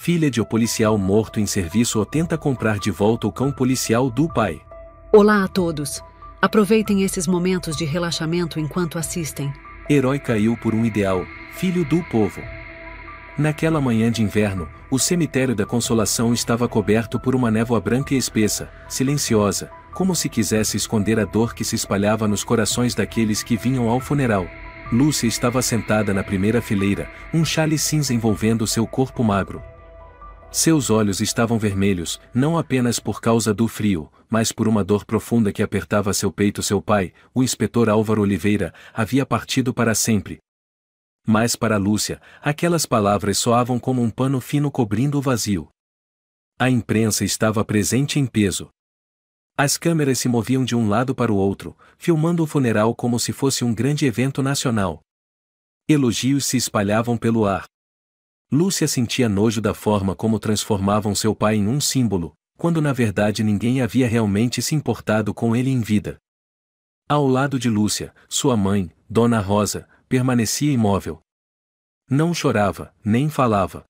Filha de o policial morto em serviço ou tenta comprar de volta o cão policial do pai. Olá a todos. Aproveitem esses momentos de relaxamento enquanto assistem. Herói caiu por um ideal, filho do povo. Naquela manhã de inverno, o cemitério da Consolação estava coberto por uma névoa branca e espessa, silenciosa, como se quisesse esconder a dor que se espalhava nos corações daqueles que vinham ao funeral. Lúcia estava sentada na primeira fileira, um xale cinza envolvendo seu corpo magro. Seus olhos estavam vermelhos, não apenas por causa do frio, mas por uma dor profunda que apertava seu peito. Seu pai, o inspetor Álvaro Oliveira, havia partido para sempre. Mas para Lúcia, aquelas palavras soavam como um pano fino cobrindo o vazio. A imprensa estava presente em peso. As câmeras se moviam de um lado para o outro, filmando o funeral como se fosse um grande evento nacional. Elogios se espalhavam pelo ar. Lúcia sentia nojo da forma como transformavam seu pai em um símbolo, quando na verdade ninguém havia realmente se importado com ele em vida. Ao lado de Lúcia, sua mãe, Dona Rosa, permanecia imóvel. Não chorava, nem falava.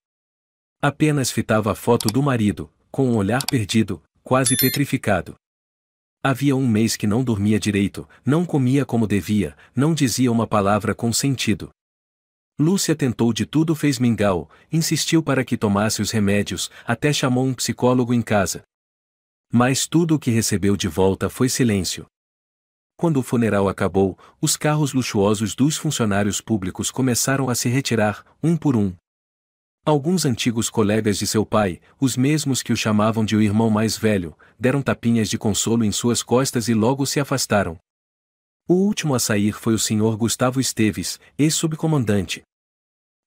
Apenas fitava a foto do marido, com um olhar perdido, quase petrificado. Havia um mês que não dormia direito, não comia como devia, não dizia uma palavra com sentido. Lúcia tentou de tudo, fez mingau, insistiu para que tomasse os remédios, até chamou um psicólogo em casa. Mas tudo o que recebeu de volta foi silêncio. Quando o funeral acabou, os carros luxuosos dos funcionários públicos começaram a se retirar, um por um. Alguns antigos colegas de seu pai, os mesmos que o chamavam de o irmão mais velho, deram tapinhas de consolo em suas costas e logo se afastaram. O último a sair foi o Sr. Gustavo Esteves, ex-subcomandante.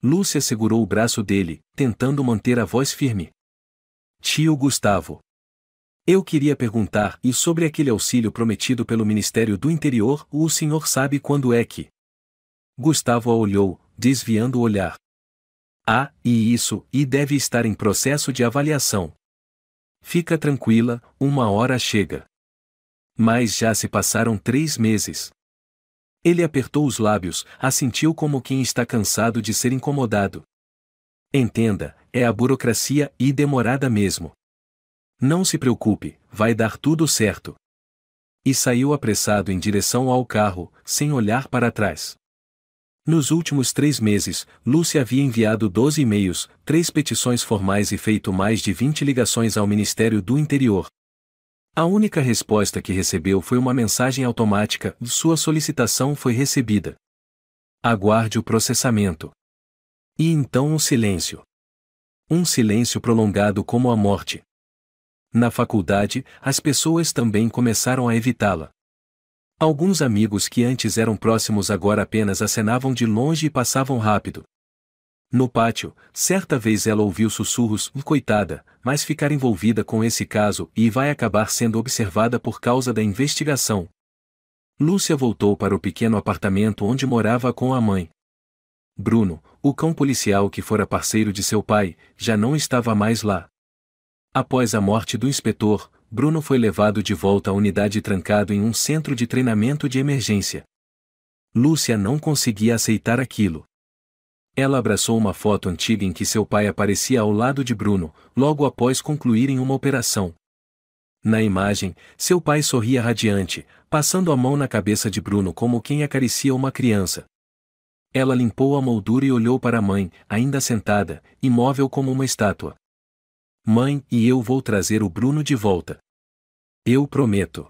Lúcia segurou o braço dele, tentando manter a voz firme. Tio Gustavo. Eu queria perguntar, e sobre aquele auxílio prometido pelo Ministério do Interior, o senhor sabe quando é que? Gustavo a olhou, desviando o olhar. Ah, e deve estar em processo de avaliação. Fica tranquila, uma hora chega. Mas já se passaram 3 meses. Ele apertou os lábios, assentiu como quem está cansado de ser incomodado. Entenda, é a burocracia e demorada mesmo. Não se preocupe, vai dar tudo certo. E saiu apressado em direção ao carro, sem olhar para trás. Nos últimos 3 meses, Lúcia havia enviado 12 e-mails, 3 petições formais e feito mais de 20 ligações ao Ministério do Interior. A única resposta que recebeu foi uma mensagem automática: sua solicitação foi recebida. Aguarde o processamento. E então um silêncio. Um silêncio prolongado como a morte. Na faculdade, as pessoas também começaram a evitá-la. Alguns amigos que antes eram próximos agora apenas acenavam de longe e passavam rápido. No pátio, certa vez ela ouviu sussurros: coitada, mas ficar envolvida com esse caso e vai acabar sendo observada por causa da investigação. Lúcia voltou para o pequeno apartamento onde morava com a mãe. Bruno, o cão policial que fora parceiro de seu pai, já não estava mais lá. Após a morte do inspetor, Bruno foi levado de volta à unidade trancado em um centro de treinamento de emergência. Lúcia não conseguia aceitar aquilo. Ela abraçou uma foto antiga em que seu pai aparecia ao lado de Bruno, logo após concluírem uma operação. Na imagem, seu pai sorria radiante, passando a mão na cabeça de Bruno como quem acaricia uma criança. Ela limpou a moldura e olhou para a mãe, ainda sentada, imóvel como uma estátua. Mãe, e eu vou trazer o Bruno de volta. Eu prometo.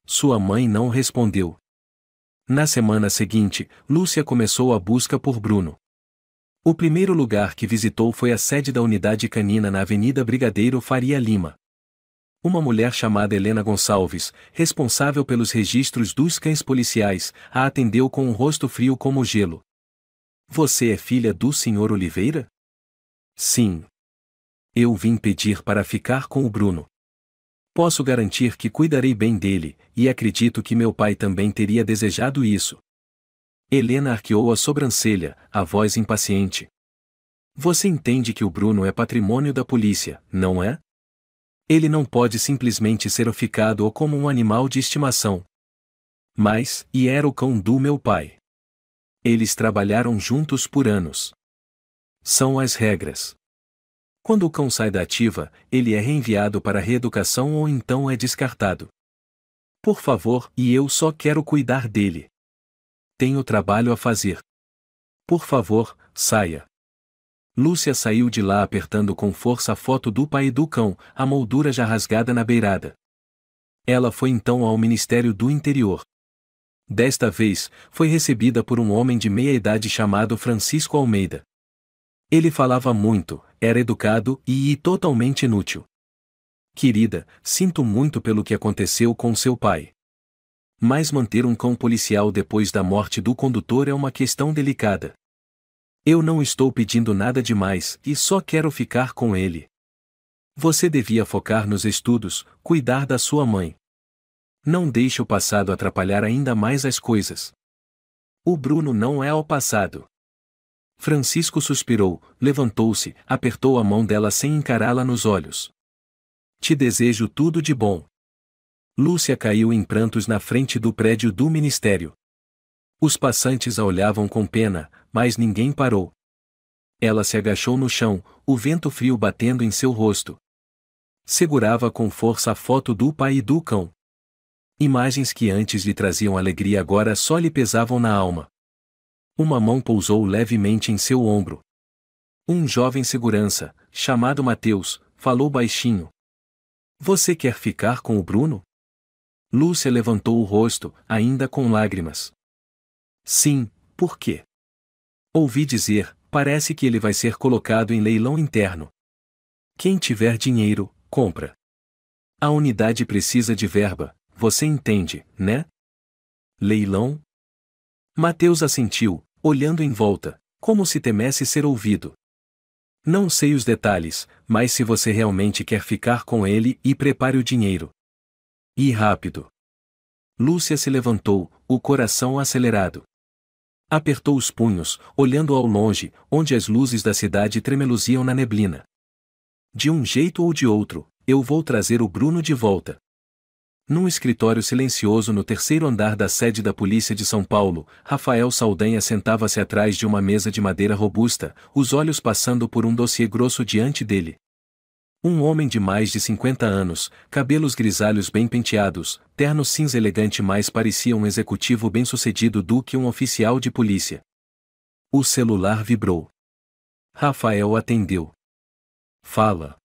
Sua mãe não respondeu. Na semana seguinte, Lúcia começou a busca por Bruno. O primeiro lugar que visitou foi a sede da unidade canina na Avenida Brigadeiro Faria Lima. Uma mulher chamada Helena Gonçalves, responsável pelos registros dos cães policiais, a atendeu com um rosto frio como gelo. Você é filha do Sr. Oliveira? Sim. Eu vim pedir para ficar com o Bruno. Posso garantir que cuidarei bem dele, e acredito que meu pai também teria desejado isso. Helena arqueou a sobrancelha, a voz impaciente. Você entende que o Bruno é patrimônio da polícia, não é? Ele não pode simplesmente ser oficado ou como um animal de estimação. Mas, e era o cão do meu pai. Eles trabalharam juntos por anos. São as regras. Quando o cão sai da ativa, ele é reenviado para a reeducação ou então é descartado. Por favor, e eu só quero cuidar dele. Tenho trabalho a fazer. Por favor, saia. Lúcia saiu de lá apertando com força a foto do pai e do cão, a moldura já rasgada na beirada. Ela foi então ao Ministério do Interior. Desta vez, foi recebida por um homem de meia-idade chamado Francisco Almeida. Ele falava muito, era educado e totalmente inútil. Querida, sinto muito pelo que aconteceu com seu pai. Mas manter um cão policial depois da morte do condutor é uma questão delicada. Eu não estou pedindo nada demais e só quero ficar com ele. Você devia focar nos estudos, cuidar da sua mãe. Não deixe o passado atrapalhar ainda mais as coisas. O Bruno não é o passado. Francisco suspirou, levantou-se, apertou a mão dela sem encará-la nos olhos. Te desejo tudo de bom. Lúcia caiu em prantos na frente do prédio do ministério. Os passantes a olhavam com pena, mas ninguém parou. Ela se agachou no chão, o vento frio batendo em seu rosto. Segurava com força a foto do pai e do cão. Imagens que antes lhe traziam alegria agora só lhe pesavam na alma. Uma mão pousou levemente em seu ombro. Um jovem segurança, chamado Mateus, falou baixinho. Você quer ficar com o Bruno? Lúcia levantou o rosto, ainda com lágrimas. Sim, por quê? Ouvi dizer, parece que ele vai ser colocado em leilão interno. Quem tiver dinheiro, compra. A unidade precisa de verba, você entende, né? Leilão? Mateus assentiu, olhando em volta, como se temesse ser ouvido. Não sei os detalhes, mas se você realmente quer ficar com ele, prepare o dinheiro. E rápido. Lúcia se levantou, o coração acelerado. Apertou os punhos, olhando ao longe, onde as luzes da cidade tremeluziam na neblina. De um jeito ou de outro, eu vou trazer o Bruno de volta. Num escritório silencioso no terceiro andar da sede da Polícia de São Paulo, Rafael Saldanha sentava-se atrás de uma mesa de madeira robusta, os olhos passando por um dossiê grosso diante dele. Um homem de mais de 50 anos, cabelos grisalhos bem penteados, terno cinza elegante mais parecia um executivo bem-sucedido do que um oficial de polícia. O celular vibrou. Rafael atendeu. Fala.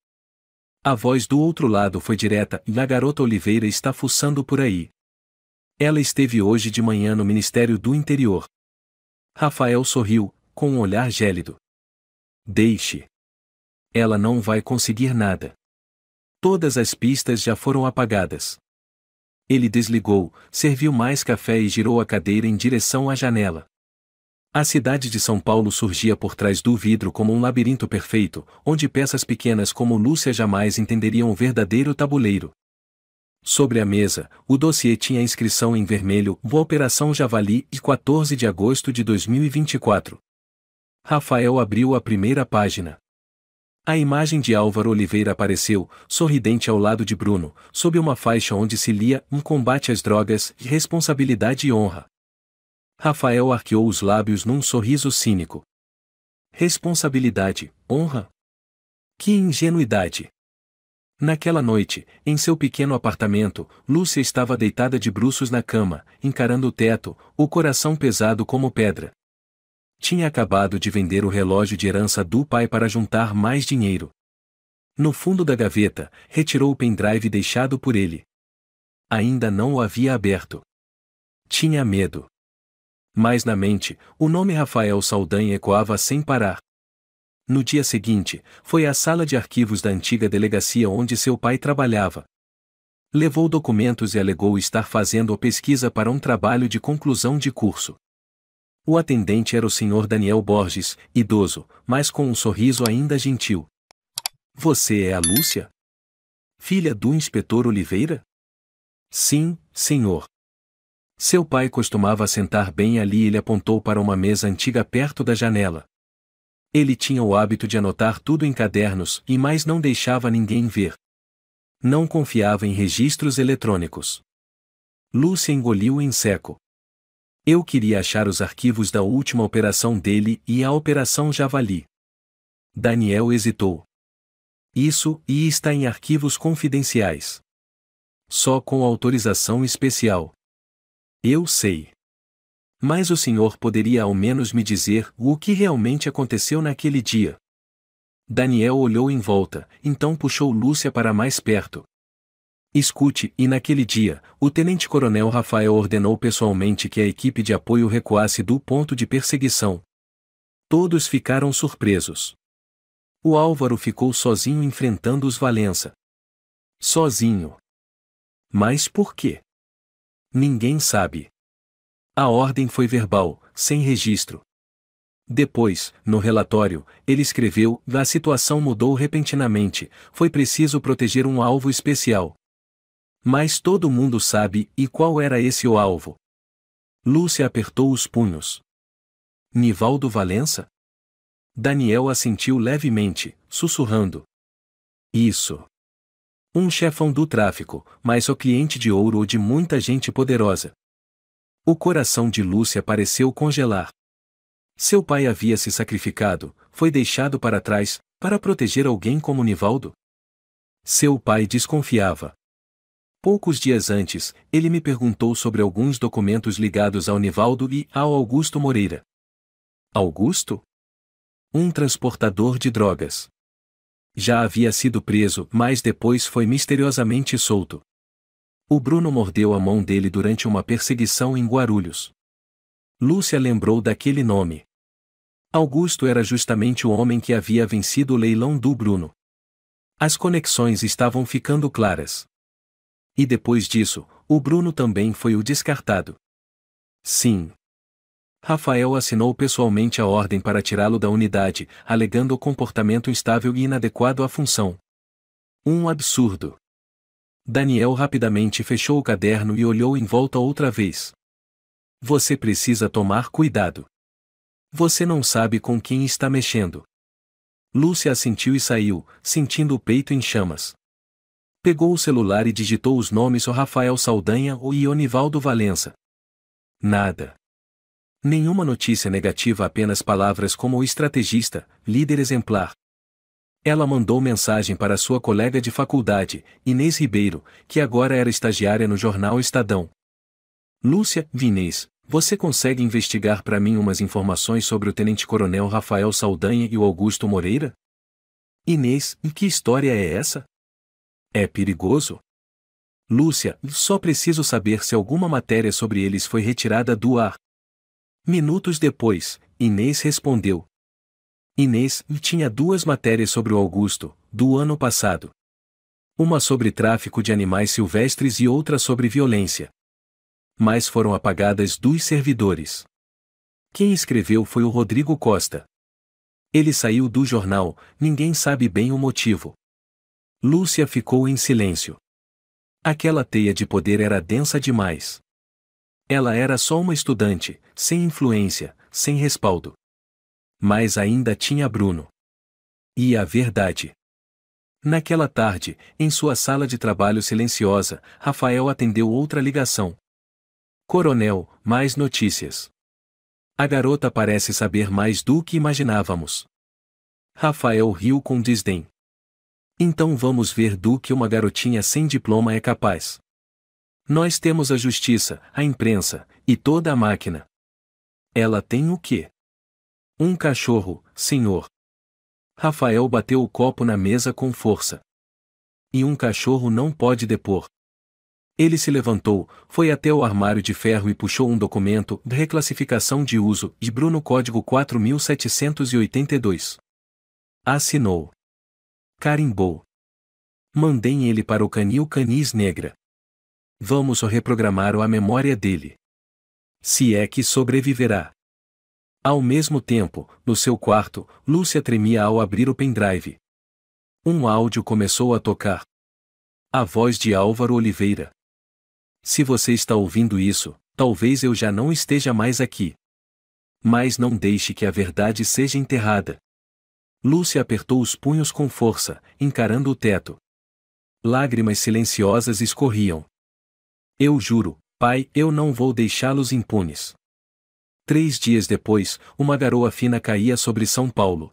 A voz do outro lado foi direta e a garota Oliveira está fuçando por aí. Ela esteve hoje de manhã no Ministério do Interior. Rafael sorriu, com um olhar gélido. Deixe. Ela não vai conseguir nada. Todas as pistas já foram apagadas. Ele desligou, serviu mais café e girou a cadeira em direção à janela. A cidade de São Paulo surgia por trás do vidro como um labirinto perfeito, onde peças pequenas como Lúcia jamais entenderiam o verdadeiro tabuleiro. Sobre a mesa, o dossiê tinha a inscrição em vermelho, Boa Operação Javali, de 14 de agosto de 2024. Rafael abriu a primeira página. A imagem de Álvaro Oliveira apareceu, sorridente ao lado de Bruno, sob uma faixa onde se lia Um combate às drogas, responsabilidade e honra. Rafael arqueou os lábios num sorriso cínico. Responsabilidade, honra? Que ingenuidade! Naquela noite, em seu pequeno apartamento, Lúcia estava deitada de bruços na cama, encarando o teto, o coração pesado como pedra. Tinha acabado de vender o relógio de herança do pai para juntar mais dinheiro. No fundo da gaveta, retirou o pendrive deixado por ele. Ainda não o havia aberto. Tinha medo. Mas na mente, o nome Rafael Saldanha ecoava sem parar. No dia seguinte, foi à sala de arquivos da antiga delegacia onde seu pai trabalhava. Levou documentos e alegou estar fazendo pesquisa para um trabalho de conclusão de curso. O atendente era o Sr. Daniel Borges, idoso, mas com um sorriso ainda gentil. Você é a Lúcia? Filha do inspetor Oliveira? Sim, senhor. Seu pai costumava sentar bem ali e ele apontou para uma mesa antiga perto da janela. Ele tinha o hábito de anotar tudo em cadernos e mais não deixava ninguém ver. Não confiava em registros eletrônicos. Lúcia engoliu em seco. Eu queria achar os arquivos da última operação dele e a Operação Javali. Daniel hesitou. Isso, e está em arquivos confidenciais. Só com autorização especial. Eu sei. Mas o senhor poderia ao menos me dizer o que realmente aconteceu naquele dia. Daniel olhou em volta, então puxou Lúcia para mais perto. Escute, e naquele dia, o tenente-coronel Rafael ordenou pessoalmente que a equipe de apoio recuasse do ponto de perseguição. Todos ficaram surpresos. O Álvaro ficou sozinho enfrentando os Valença. Sozinho. Mas por quê? Ninguém sabe. A ordem foi verbal, sem registro. Depois, no relatório, ele escreveu: a situação mudou repentinamente, foi preciso proteger um alvo especial. Mas todo mundo sabe, e qual era esse o alvo? Lúcia apertou os punhos. Nivaldo Valença? Daniel assentiu levemente, sussurrando. Isso. Um chefão do tráfico, mas o cliente de ouro ou de muita gente poderosa. O coração de Lúcia pareceu congelar. Seu pai havia se sacrificado, foi deixado para trás, para proteger alguém como Nivaldo? Seu pai desconfiava. Poucos dias antes, ele me perguntou sobre alguns documentos ligados ao Nivaldo e ao Augusto Moreira. Augusto? Um transportador de drogas. Já havia sido preso, mas depois foi misteriosamente solto. O Bruno mordeu a mão dele durante uma perseguição em Guarulhos. Lúcia lembrou daquele nome. Augusto era justamente o homem que havia vencido o leilão do Bruno. As conexões estavam ficando claras. E depois disso, o Bruno também foi o descartado. Sim. Rafael assinou pessoalmente a ordem para tirá-lo da unidade, alegando o comportamento instável e inadequado à função. Um absurdo. Daniel rapidamente fechou o caderno e olhou em volta outra vez. Você precisa tomar cuidado. Você não sabe com quem está mexendo. Lúcia assentiu e saiu, sentindo o peito em chamas. Pegou o celular e digitou os nomes: o Rafael Saldanha e Onivaldo Valença. Nada. Nenhuma notícia negativa, apenas palavras como o estrategista, líder exemplar. Ela mandou mensagem para sua colega de faculdade, Inês Ribeiro, que agora era estagiária no jornal Estadão. Lúcia, Inês, você consegue investigar para mim umas informações sobre o tenente-coronel Rafael Saldanha e o Augusto Moreira? Inês, que história é essa? É perigoso? Lúcia, só preciso saber se alguma matéria sobre eles foi retirada do ar. Minutos depois, Inês respondeu. Inês tinha 2 matérias sobre o Augusto, do ano passado. Uma sobre tráfico de animais silvestres e outra sobre violência. Mas foram apagadas dos servidores. Quem escreveu foi o Rodrigo Costa. Ele saiu do jornal, ninguém sabe bem o motivo. Lúcia ficou em silêncio. Aquela teia de poder era densa demais. Ela era só uma estudante, sem influência, sem respaldo. Mas ainda tinha Bruno. E a verdade. Naquela tarde, em sua sala de trabalho silenciosa, Rafael atendeu outra ligação. Coronel, mais notícias. A garota parece saber mais do que imaginávamos. Rafael riu com desdém. Então vamos ver do que uma garotinha sem diploma é capaz. Nós temos a justiça, a imprensa, e toda a máquina. Ela tem o quê? Um cachorro, senhor. Rafael bateu o copo na mesa com força. E um cachorro não pode depor. Ele se levantou, foi até o armário de ferro e puxou um documento de reclassificação de uso de Bruno Código 4782. Assinou. Carimbou. Mandei ele para o canil Canis Negra. Vamos reprogramar a memória dele. Se é que sobreviverá. Ao mesmo tempo, no seu quarto, Lúcia tremia ao abrir o pendrive. Um áudio começou a tocar. A voz de Álvaro Oliveira. Se você está ouvindo isso, talvez eu já não esteja mais aqui. Mas não deixe que a verdade seja enterrada. Lúcia apertou os punhos com força, encarando o teto. Lágrimas silenciosas escorriam. Eu juro, pai, eu não vou deixá-los impunes. 3 dias depois, uma garoa fina caía sobre São Paulo.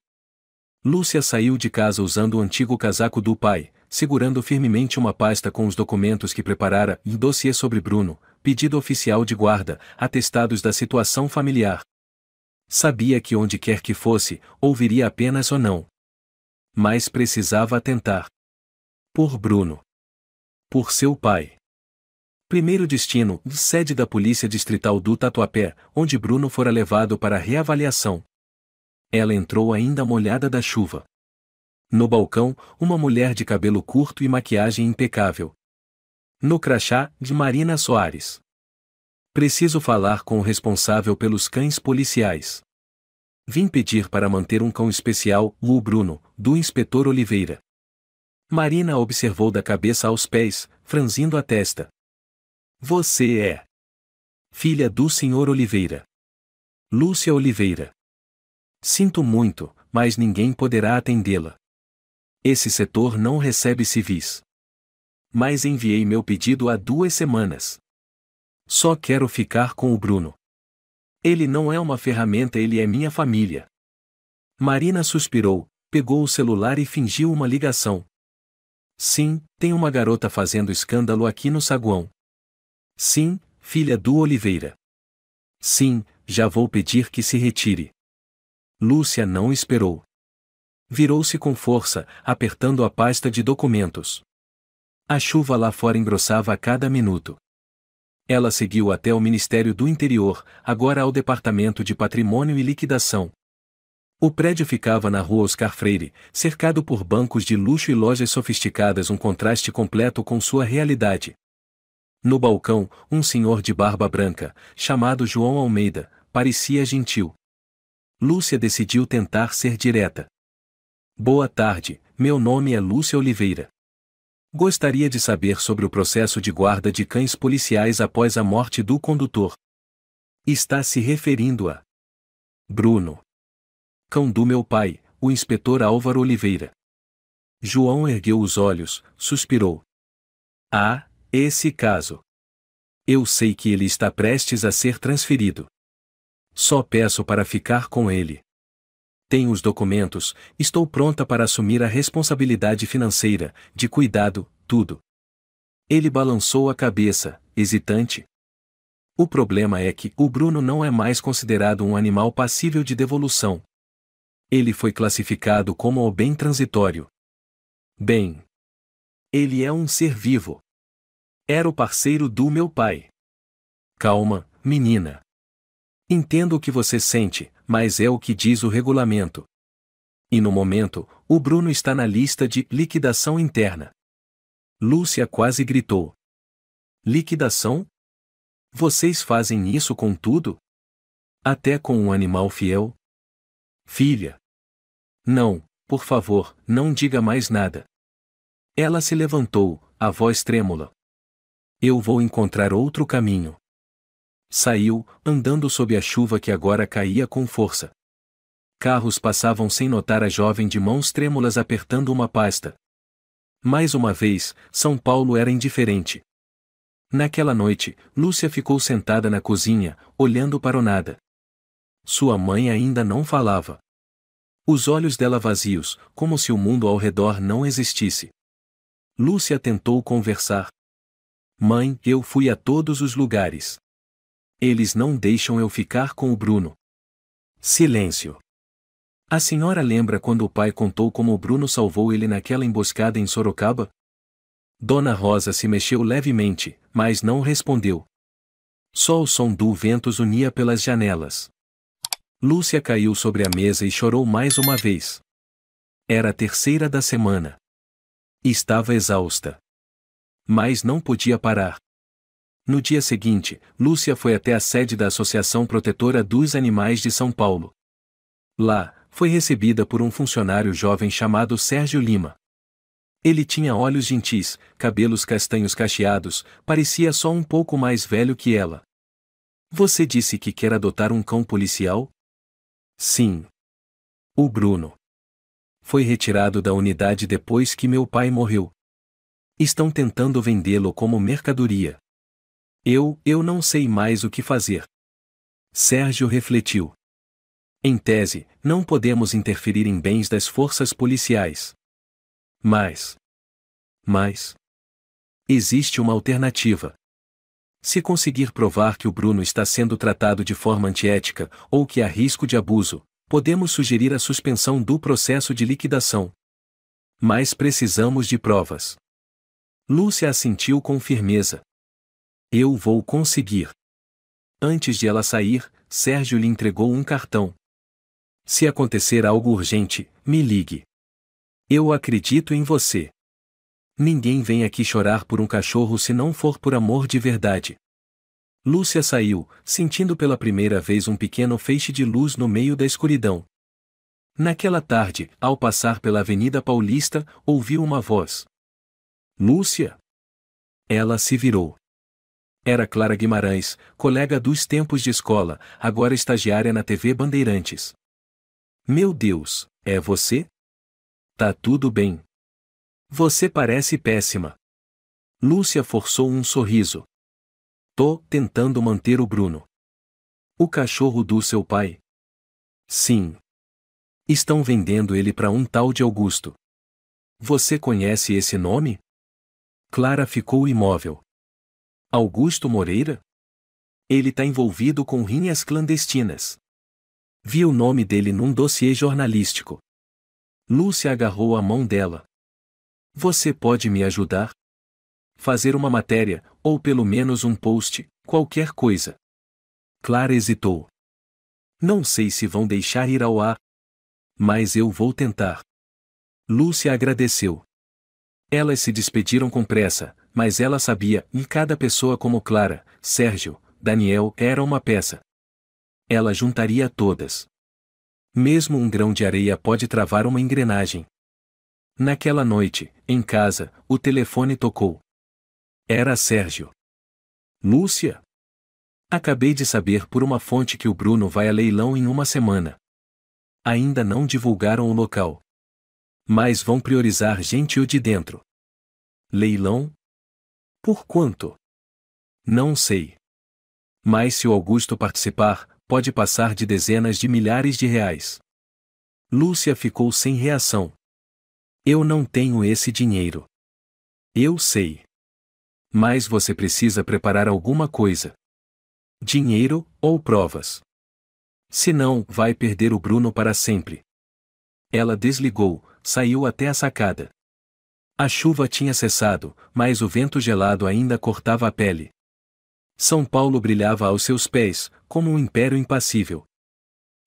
Lúcia saiu de casa usando o antigo casaco do pai, segurando firmemente uma pasta com os documentos que preparara e um dossiê sobre Bruno, pedido oficial de guarda, atestados da situação familiar. Sabia que onde quer que fosse, ouviria apenas ou não. Mas precisava atentar. Por Bruno. Por seu pai. Primeiro destino, sede da Polícia Distrital do Tatuapé, onde Bruno fora levado para reavaliação. Ela entrou ainda molhada da chuva. No balcão, uma mulher de cabelo curto e maquiagem impecável. No crachá, de Marina Soares. Preciso falar com o responsável pelos cães policiais. Vim pedir para manter um cão especial, o Bruno, do inspetor Oliveira. Marina observou da cabeça aos pés, franzindo a testa. Você é filha do Sr. Oliveira. Lúcia Oliveira. Sinto muito, mas ninguém poderá atendê-la. Esse setor não recebe civis. Mas enviei meu pedido há 2 semanas. Só quero ficar com o Bruno. Ele não é uma ferramenta, ele é minha família. Marina suspirou, pegou o celular e fingiu uma ligação. Sim, tem uma garota fazendo escândalo aqui no saguão. Sim, filha do Oliveira. Sim, já vou pedir que se retire. Lúcia não esperou. Virou-se com força, apertando a pasta de documentos. A chuva lá fora engrossava a cada minuto. Ela seguiu até o Ministério do Interior, agora ao Departamento de Patrimônio e Liquidação. O prédio ficava na rua Oscar Freire, cercado por bancos de luxo e lojas sofisticadas, um contraste completo com sua realidade. No balcão, um senhor de barba branca, chamado João Almeida, parecia gentil. Lúcia decidiu tentar ser direta. Boa tarde, meu nome é Lúcia Oliveira. Gostaria de saber sobre o processo de guarda de cães policiais após a morte do condutor. Está se referindo a Bruno. Cão do meu pai, o inspetor Álvaro Oliveira. João ergueu os olhos, suspirou. Ah, esse caso. Eu sei que ele está prestes a ser transferido. Só peço para ficar com ele. Tenho os documentos, estou pronta para assumir a responsabilidade financeira, de cuidado, tudo. Ele balançou a cabeça, hesitante. O problema é que o Bruno não é mais considerado um animal passível de devolução. Ele foi classificado como o bem transitório. Bem. Ele é um ser vivo. Era o parceiro do meu pai. Calma, menina. Entendo o que você sente, mas é o que diz o regulamento. E no momento, o Bruno está na lista de liquidação interna. Lúcia quase gritou. Liquidação? Vocês fazem isso com tudo? Até com um animal fiel? Filha. Não, por favor, não diga mais nada. Ela se levantou, a voz trêmula. Eu vou encontrar outro caminho. Saiu, andando sob a chuva que agora caía com força. Carros passavam sem notar a jovem de mãos trêmulas apertando uma pasta. Mais uma vez, São Paulo era indiferente. Naquela noite, Lúcia ficou sentada na cozinha, olhando para o nada. Sua mãe ainda não falava. Os olhos dela vazios, como se o mundo ao redor não existisse. Lúcia tentou conversar. Mãe, eu fui a todos os lugares. Eles não deixam eu ficar com o Bruno. Silêncio. A senhora lembra quando o pai contou como o Bruno salvou ele naquela emboscada em Sorocaba? Dona Rosa se mexeu levemente, mas não respondeu. Só o som do vento unia pelas janelas. Lúcia caiu sobre a mesa e chorou mais uma vez. Era a 3ª da semana. Estava exausta. Mas não podia parar. No dia seguinte, Lúcia foi até a sede da Associação Protetora dos Animais de São Paulo. Lá, foi recebida por um funcionário jovem chamado Sérgio Lima. Ele tinha olhos gentis, cabelos castanhos cacheados, parecia só um pouco mais velho que ela. Você disse que quer adotar um cão policial? Sim. O Bruno. Foi retirado da unidade depois que meu pai morreu. Estão tentando vendê-lo como mercadoria. Eu não sei mais o que fazer. Sérgio refletiu. Em tese, não podemos interferir em bens das forças policiais. Mas existe uma alternativa. Se conseguir provar que o Bruno está sendo tratado de forma antiética, ou que há risco de abuso, podemos sugerir a suspensão do processo de liquidação. Mas precisamos de provas. Lúcia assentiu com firmeza. Eu vou conseguir. Antes de ela sair, Sérgio lhe entregou um cartão. Se acontecer algo urgente, me ligue. Eu acredito em você. Ninguém vem aqui chorar por um cachorro se não for por amor de verdade. Lúcia saiu, sentindo pela primeira vez um pequeno feixe de luz no meio da escuridão. Naquela tarde, ao passar pela Avenida Paulista, ouviu uma voz. Lúcia? Ela se virou. Era Clara Guimarães, colega dos tempos de escola, agora estagiária na TV Bandeirantes. Meu Deus, é você? Tá tudo bem. Você parece péssima. Lúcia forçou um sorriso. Tô tentando manter o Bruno. O cachorro do seu pai? Sim. Estão vendendo ele para um tal de Augusto. Você conhece esse nome? Clara ficou imóvel. Augusto Moreira? Ele tá envolvido com rinhas clandestinas. Vi o nome dele num dossiê jornalístico. Lúcia agarrou a mão dela. Você pode me ajudar? Fazer uma matéria, ou pelo menos um post, qualquer coisa. Clara hesitou. Não sei se vão deixar ir ao ar. Mas eu vou tentar. Lúcia agradeceu. Elas se despediram com pressa, mas ela sabia, em cada pessoa como Clara, Sérgio, Daniel era uma peça. Ela juntaria todas. Mesmo um grão de areia pode travar uma engrenagem. Naquela noite, em casa, o telefone tocou. Era Sérgio. Lúcia? Acabei de saber por uma fonte que o Bruno vai a leilão em uma semana. Ainda não divulgaram o local. Mas vão priorizar gente o de dentro. Leilão? Por quanto? Não sei. Mas se o Augusto participar, pode passar de dezenas de milhares de reais. Lúcia ficou sem reação. Eu não tenho esse dinheiro. Eu sei. Mas você precisa preparar alguma coisa. Dinheiro, ou provas. Senão, vai perder o Bruno para sempre. Ela desligou, saiu até a sacada. A chuva tinha cessado, mas o vento gelado ainda cortava a pele. São Paulo brilhava aos seus pés, como um império impassível.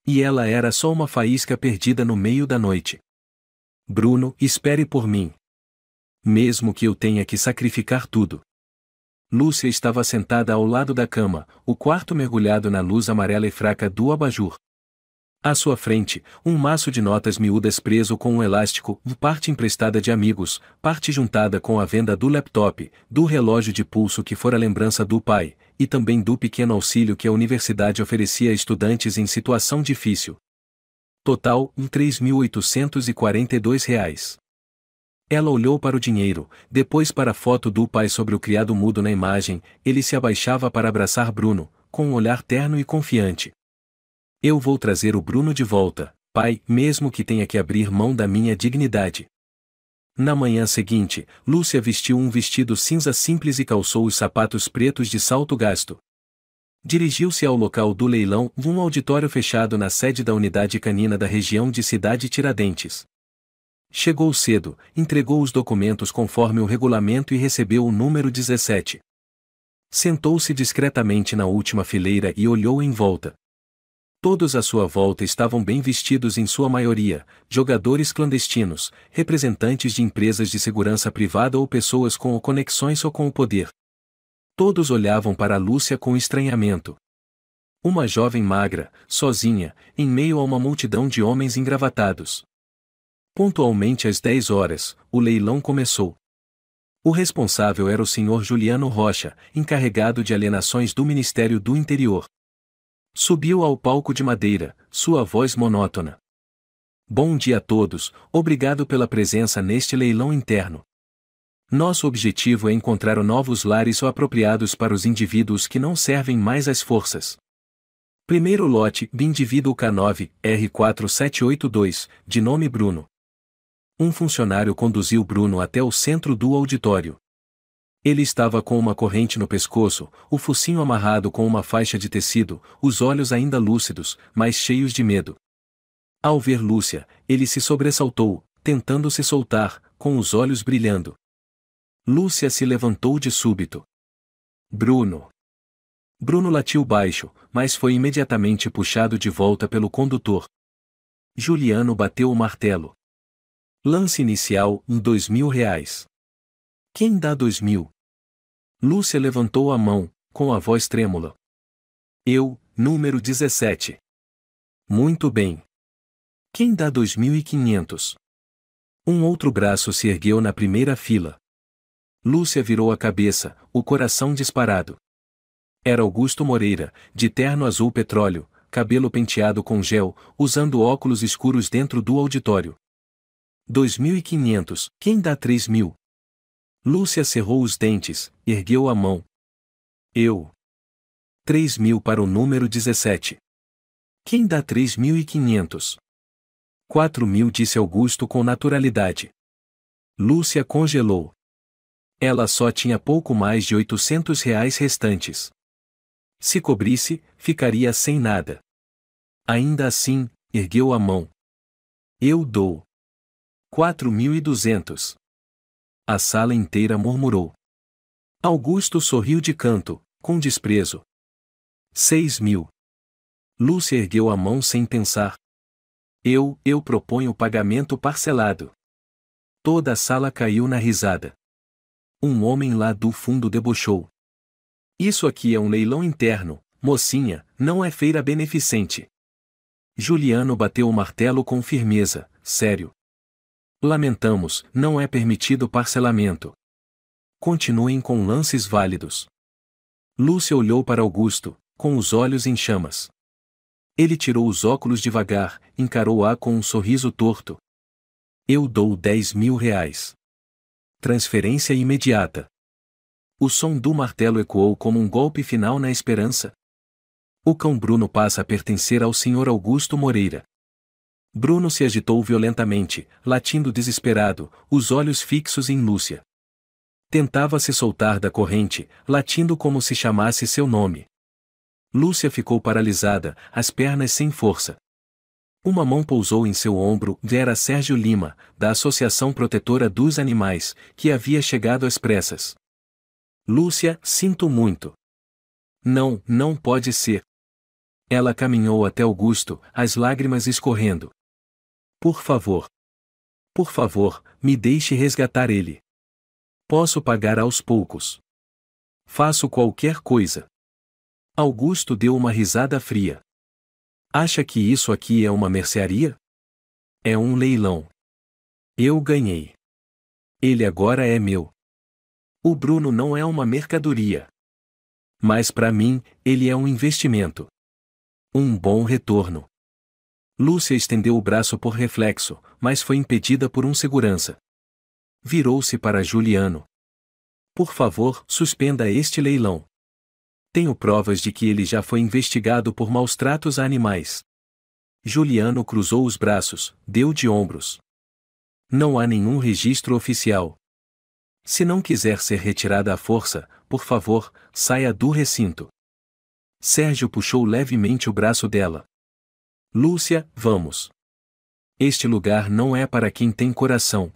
E ela era só uma faísca perdida no meio da noite. Bruno, espere por mim. Mesmo que eu tenha que sacrificar tudo. Lúcia estava sentada ao lado da cama, o quarto mergulhado na luz amarela e fraca do abajur. À sua frente, um maço de notas miúdas preso com um elástico, parte emprestada de amigos, parte juntada com a venda do laptop, do relógio de pulso que fora lembrança do pai, e também do pequeno auxílio que a universidade oferecia a estudantes em situação difícil. Total, R$ 3.842. Ela olhou para o dinheiro, depois para a foto do pai sobre o criado mudo na imagem, ele se abaixava para abraçar Bruno, com um olhar terno e confiante. Eu vou trazer o Bruno de volta, pai, mesmo que tenha que abrir mão da minha dignidade. Na manhã seguinte, Lúcia vestiu um vestido cinza simples e calçou os sapatos pretos de salto gasto. Dirigiu-se ao local do leilão, um auditório fechado na sede da unidade canina da região de Cidade Tiradentes. Chegou cedo, entregou os documentos conforme o regulamento e recebeu o número 17. Sentou-se discretamente na última fileira e olhou em volta. Todos à sua volta estavam bem vestidos em sua maioria, jogadores clandestinos, representantes de empresas de segurança privada ou pessoas com conexões ou com o poder. Todos olhavam para Lúcia com estranhamento. Uma jovem magra, sozinha, em meio a uma multidão de homens engravatados. Pontualmente às 10 horas, o leilão começou. O responsável era o Sr. Juliano Rocha, encarregado de alienações do Ministério do Interior. Subiu ao palco de madeira, sua voz monótona. Bom dia a todos, obrigado pela presença neste leilão interno. Nosso objetivo é encontrar novos lares apropriados para os indivíduos que não servem mais às forças. Primeiro lote, indivíduo K9, R4782, de nome Bruno. Um funcionário conduziu Bruno até o centro do auditório. Ele estava com uma corrente no pescoço, o focinho amarrado com uma faixa de tecido, os olhos ainda lúcidos, mas cheios de medo. Ao ver Lúcia, ele se sobressaltou, tentando se soltar, com os olhos brilhando. Lúcia se levantou de súbito. Bruno. Bruno latiu baixo, mas foi imediatamente puxado de volta pelo condutor. Juliano bateu o martelo. Lance inicial, R$ 2.000. Quem dá 2.000? Lúcia levantou a mão, com a voz trêmula. Eu, número 17. Muito bem. Quem dá 2.500? Um outro braço se ergueu na primeira fila. Lúcia virou a cabeça, o coração disparado. Era Augusto Moreira, de terno azul petróleo, cabelo penteado com gel, usando óculos escuros dentro do auditório. 2.500, quem dá 3.000? Lúcia cerrou os dentes, ergueu a mão. Eu. 3.000 para o número 17. Quem dá 3.500? 4.000, disse Augusto com naturalidade. Lúcia congelou. Ela só tinha pouco mais de R$ 800 restantes. Se cobrisse, ficaria sem nada. Ainda assim, ergueu a mão. Eu dou 4.200. A sala inteira murmurou. Augusto sorriu de canto, com desprezo. 6.000. Lúcia ergueu a mão sem pensar. Eu proponho pagamento parcelado. Toda a sala caiu na risada. Um homem lá do fundo debochou. Isso aqui é um leilão interno, mocinha, não é feira beneficente. Juliano bateu o martelo com firmeza, sério. Lamentamos, não é permitido parcelamento. Continuem com lances válidos. Lúcia olhou para Augusto, com os olhos em chamas. Ele tirou os óculos devagar, encarou-a com um sorriso torto. Eu dou R$ 10.000. Transferência imediata. O som do martelo ecoou como um golpe final na esperança. O cão Bruno passa a pertencer ao Sr. Augusto Moreira. Bruno se agitou violentamente, latindo desesperado, os olhos fixos em Lúcia. Tentava se soltar da corrente, latindo como se chamasse seu nome. Lúcia ficou paralisada, as pernas sem força. Uma mão pousou em seu ombro, era Sérgio Lima, da Associação Protetora dos Animais, que havia chegado às pressas. Lúcia, sinto muito. Não pode ser. Ela caminhou até Augusto, as lágrimas escorrendo. Por favor, me deixe resgatar ele. Posso pagar aos poucos. Faço qualquer coisa. Augusto deu uma risada fria. Acha que isso aqui é uma mercearia? É um leilão. Eu ganhei. Ele agora é meu. O Bruno não é uma mercadoria. Mas para mim, ele é um investimento. Um bom retorno. Lúcia estendeu o braço por reflexo, mas foi impedida por um segurança. Virou-se para Juliano. Por favor, suspenda este leilão. Tenho provas de que ele já foi investigado por maus tratos a animais. Juliano cruzou os braços, deu de ombros. Não há nenhum registro oficial. Se não quiser ser retirada à força, por favor, saia do recinto. Sérgio puxou levemente o braço dela. Lúcia, vamos. Este lugar não é para quem tem coração.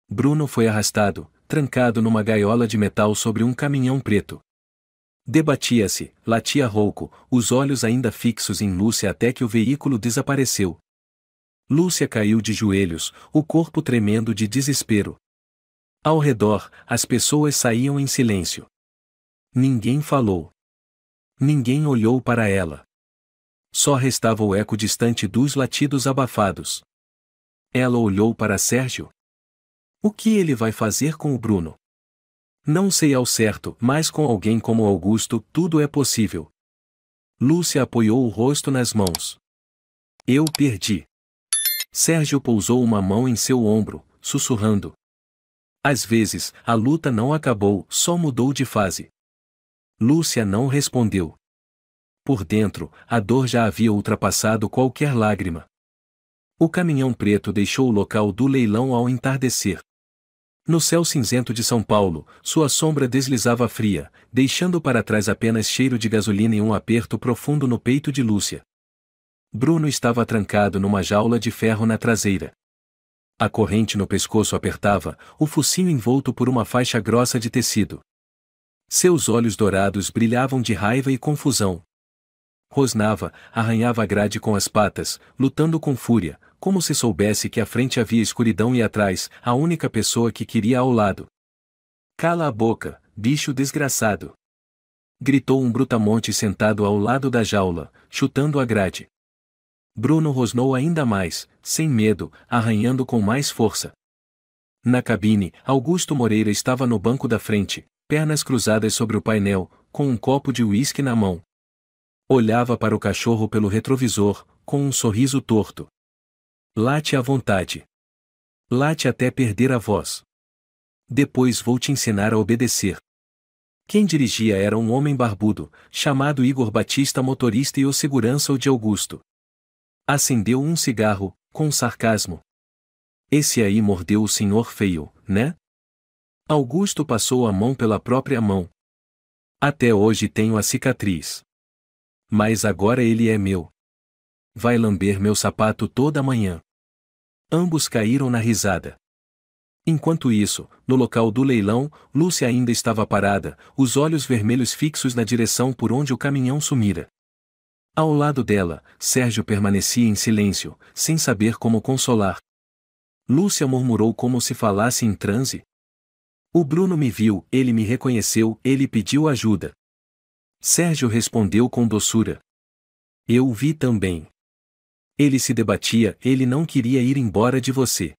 Bruno foi arrastado, trancado numa gaiola de metal sobre um caminhão preto. Debatia-se, latia rouco, os olhos ainda fixos em Lúcia até que o veículo desapareceu. Lúcia caiu de joelhos, o corpo tremendo de desespero. Ao redor, as pessoas saíam em silêncio. Ninguém falou. Ninguém olhou para ela. Só restava o eco distante dos latidos abafados. Ela olhou para Sérgio. O que ele vai fazer com o Bruno? Não sei ao certo, mas com alguém como Augusto, tudo é possível. Lúcia apoiou o rosto nas mãos. Eu perdi. Sérgio pousou uma mão em seu ombro, sussurrando. Às vezes, a luta não acabou, só mudou de fase. Lúcia não respondeu. Por dentro, a dor já havia ultrapassado qualquer lágrima. O caminhão preto deixou o local do leilão ao entardecer. No céu cinzento de São Paulo, sua sombra deslizava fria, deixando para trás apenas cheiro de gasolina e um aperto profundo no peito de Lúcia. Bruno estava trancado numa jaula de ferro na traseira. A corrente no pescoço apertava, o focinho envolto por uma faixa grossa de tecido. Seus olhos dourados brilhavam de raiva e confusão. Rosnava, arranhava a grade com as patas, lutando com fúria, como se soubesse que à frente havia escuridão e atrás, a única pessoa que queria ao lado. "Cala a boca, bicho desgraçado!" gritou um brutamonte sentado ao lado da jaula, chutando a grade. Bruno rosnou ainda mais, sem medo, arranhando com mais força. Na cabine, Augusto Moreira estava no banco da frente, pernas cruzadas sobre o painel, com um copo de uísque na mão. Olhava para o cachorro pelo retrovisor, com um sorriso torto. "Late à vontade. Late até perder a voz. Depois vou te ensinar a obedecer." Quem dirigia era um homem barbudo, chamado Igor Batista, motorista e o segurança de Augusto. Acendeu um cigarro, com sarcasmo. "Esse aí mordeu o senhor feio, né?" Augusto passou a mão pela própria mão. "Até hoje tenho a cicatriz. Mas agora ele é meu. Vai lamber meu sapato toda manhã." Ambos caíram na risada. Enquanto isso, no local do leilão, Lúcia ainda estava parada, os olhos vermelhos fixos na direção por onde o caminhão sumira. Ao lado dela, Sérgio permanecia em silêncio, sem saber como consolar. Lúcia murmurou como se falasse em transe. "O Bruno me viu, ele me reconheceu, ele pediu ajuda." Sérgio respondeu com doçura. "Eu o vi também. Ele se debatia, ele não queria ir embora de você."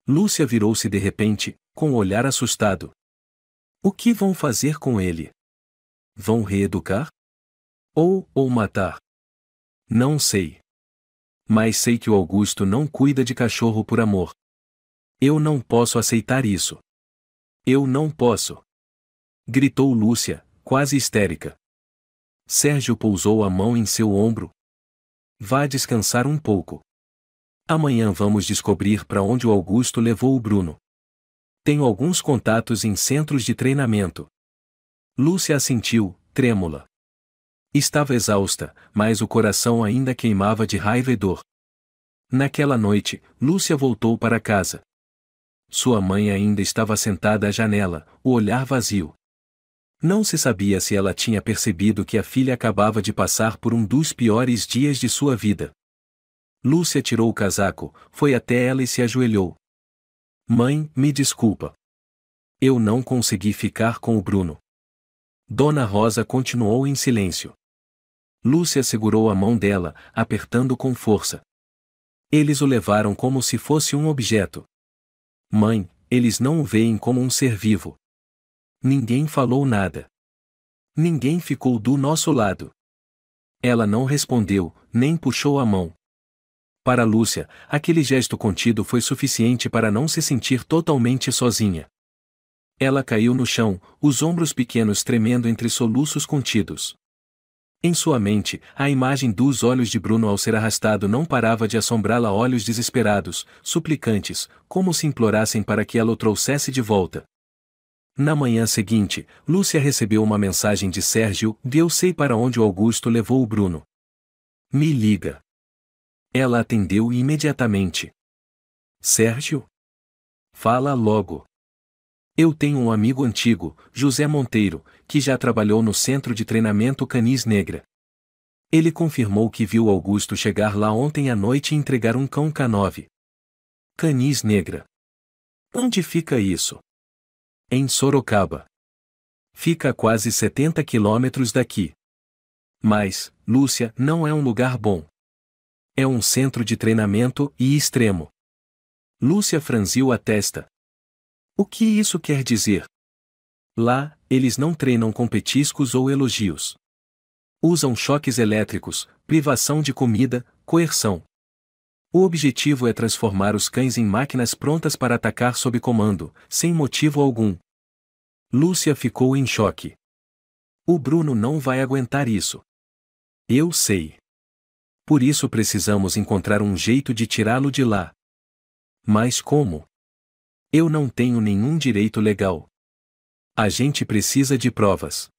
Lúcia virou-se de repente, com o olhar assustado. "O que vão fazer com ele? Vão reeducar? Ou matar? Não sei. Mas sei que o Augusto não cuida de cachorro por amor. Eu não posso aceitar isso. Eu não posso!" gritou Lúcia, quase histérica. Sérgio pousou a mão em seu ombro. "Vá descansar um pouco. Amanhã vamos descobrir para onde o Augusto levou o Bruno. Tenho alguns contatos em centros de treinamento." Lúcia assentiu, trêmula. Estava exausta, mas o coração ainda queimava de raiva e dor. Naquela noite, Lúcia voltou para casa. Sua mãe ainda estava sentada à janela, o olhar vazio. Não se sabia se ela tinha percebido que a filha acabava de passar por um dos piores dias de sua vida. Lúcia tirou o casaco, foi até ela e se ajoelhou. "Mãe, me desculpa. Eu não consegui ficar com o Bruno." Dona Rosa continuou em silêncio. Lúcia segurou a mão dela, apertando com força. "Eles o levaram como se fosse um objeto. Mãe, eles não o veem como um ser vivo." Ninguém falou nada. Ninguém ficou do nosso lado. Ela não respondeu, nem puxou a mão. Para Lúcia, aquele gesto contido foi suficiente para não se sentir totalmente sozinha. Ela caiu no chão, os ombros pequenos tremendo entre soluços contidos. Em sua mente, a imagem dos olhos de Bruno ao ser arrastado não parava de assombrá-la, olhos desesperados, suplicantes, como se implorassem para que ela o trouxesse de volta. Na manhã seguinte, Lúcia recebeu uma mensagem de Sérgio: "Eu sei para onde o Augusto levou o Bruno. Me liga." Ela atendeu imediatamente. "Sérgio? Fala logo. Eu tenho um amigo antigo, José Monteiro, que já trabalhou no centro de treinamento Canis Negra. Ele confirmou que viu Augusto chegar lá ontem à noite e entregar um cão K9. Canis Negra. Onde fica isso?" "Em Sorocaba. Fica a quase 70 quilômetros daqui." "Mas, Lúcia, não é um lugar bom. É um centro de treinamento e extremo." Lúcia franziu a testa. "O que isso quer dizer?" "Lá, eles não treinam com petiscos ou elogios. Usam choques elétricos, privação de comida, coerção. O objetivo é transformar os cães em máquinas prontas para atacar sob comando, sem motivo algum." Lúcia ficou em choque. "O Bruno não vai aguentar isso." Eu sei. Por isso precisamos encontrar um jeito de tirá-lo de lá. Mas como? Eu não tenho nenhum direito legal. A gente precisa de provas.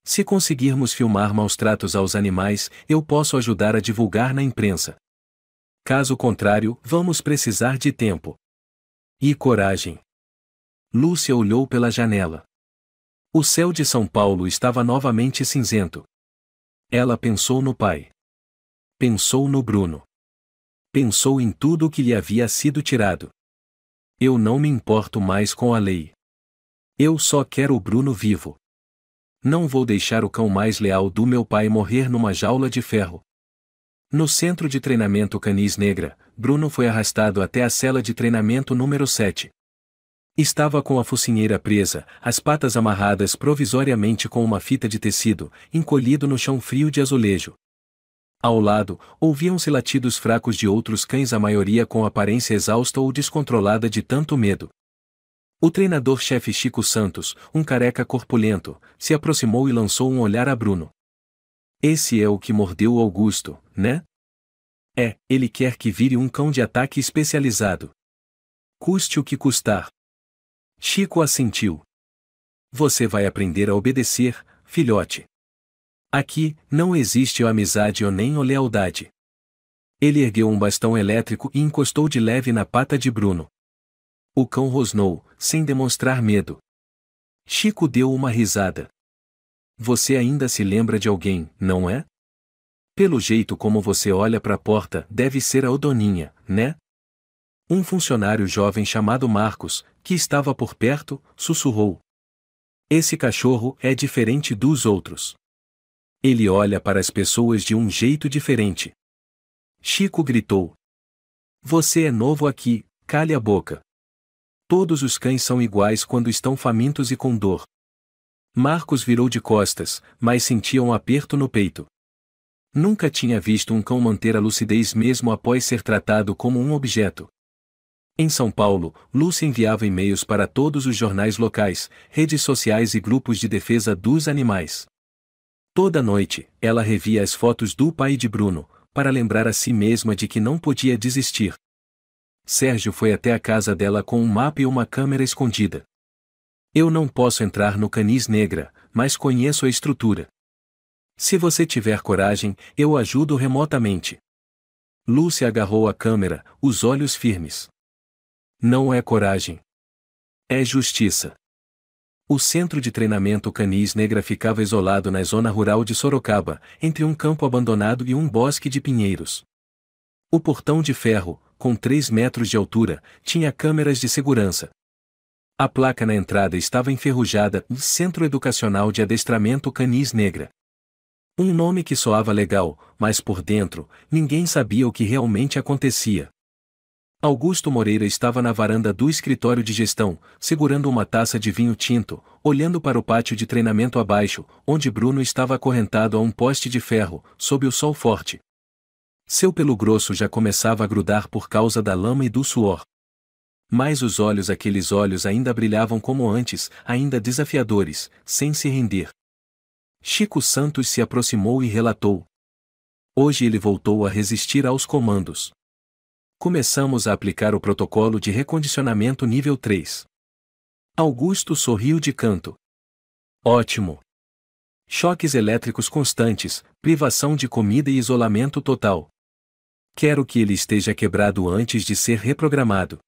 Se conseguirmos filmar maus tratos aos animais, eu posso ajudar a divulgar na imprensa. Caso contrário, vamos precisar de tempo. E coragem. Lúcia olhou pela janela. O céu de São Paulo estava novamente cinzento. Ela pensou no pai. Pensou no Bruno. Pensou em tudo o que lhe havia sido tirado. Eu não me importo mais com a lei. Eu só quero o Bruno vivo. Não vou deixar o cão mais leal do meu pai morrer numa jaula de ferro. No centro de treinamento Canis Negra, Bruno foi arrastado até a cela de treinamento número 7. Estava com a focinheira presa, as patas amarradas provisoriamente com uma fita de tecido, encolhido no chão frio de azulejo. Ao lado, ouviam-se latidos fracos de outros cães, a maioria com aparência exausta ou descontrolada de tanto medo. O treinador-chefe Chico Santos, um careca corpulento, se aproximou e lançou um olhar a Bruno. Esse é o que mordeu o Augusto, né? É, ele quer que vire um cão de ataque especializado. Custe o que custar. Chico assentiu. Você vai aprender a obedecer, filhote. Aqui, não existe amizade ou nem lealdade. Ele ergueu um bastão elétrico e encostou de leve na pata de Bruno. O cão rosnou, sem demonstrar medo. Chico deu uma risada. Você ainda se lembra de alguém, não é? Pelo jeito como você olha para a porta, deve ser a Odoninha, né? Um funcionário jovem chamado Marcos, que estava por perto, sussurrou. Esse cachorro é diferente dos outros. Ele olha para as pessoas de um jeito diferente. Chico gritou. Você é novo aqui, cale a boca. Todos os cães são iguais quando estão famintos e com dor. Marcos virou de costas, mas sentia um aperto no peito. Nunca tinha visto um cão manter a lucidez mesmo após ser tratado como um objeto. Em São Paulo, Lúcia enviava e-mails para todos os jornais locais, redes sociais e grupos de defesa dos animais. Toda noite, ela revia as fotos do pai de Bruno, para lembrar a si mesma de que não podia desistir. Sérgio foi até a casa dela com um mapa e uma câmera escondida. Eu não posso entrar no Canis Negra, mas conheço a estrutura. Se você tiver coragem, eu ajudo remotamente. Lúcia agarrou a câmera, os olhos firmes. Não é coragem. É justiça. O centro de treinamento Canis Negra ficava isolado na zona rural de Sorocaba, entre um campo abandonado e um bosque de pinheiros. O portão de ferro, com 3 metros de altura, tinha câmeras de segurança. A placa na entrada estava enferrujada, Centro Educacional de Adestramento Canis Negra. Um nome que soava legal, mas por dentro, ninguém sabia o que realmente acontecia. Augusto Moreira estava na varanda do escritório de gestão, segurando uma taça de vinho tinto, olhando para o pátio de treinamento abaixo, onde Bruno estava acorrentado a um poste de ferro, sob o sol forte. Seu pelo grosso já começava a grudar por causa da lama e do suor. Mas os olhos, aqueles olhos ainda brilhavam como antes, ainda desafiadores, sem se render. Chico Santos se aproximou e relatou. Hoje ele voltou a resistir aos comandos. Começamos a aplicar o protocolo de recondicionamento nível 3. Augusto sorriu de canto. Ótimo. Choques elétricos constantes, privação de comida e isolamento total. Quero que ele esteja quebrado antes de ser reprogramado.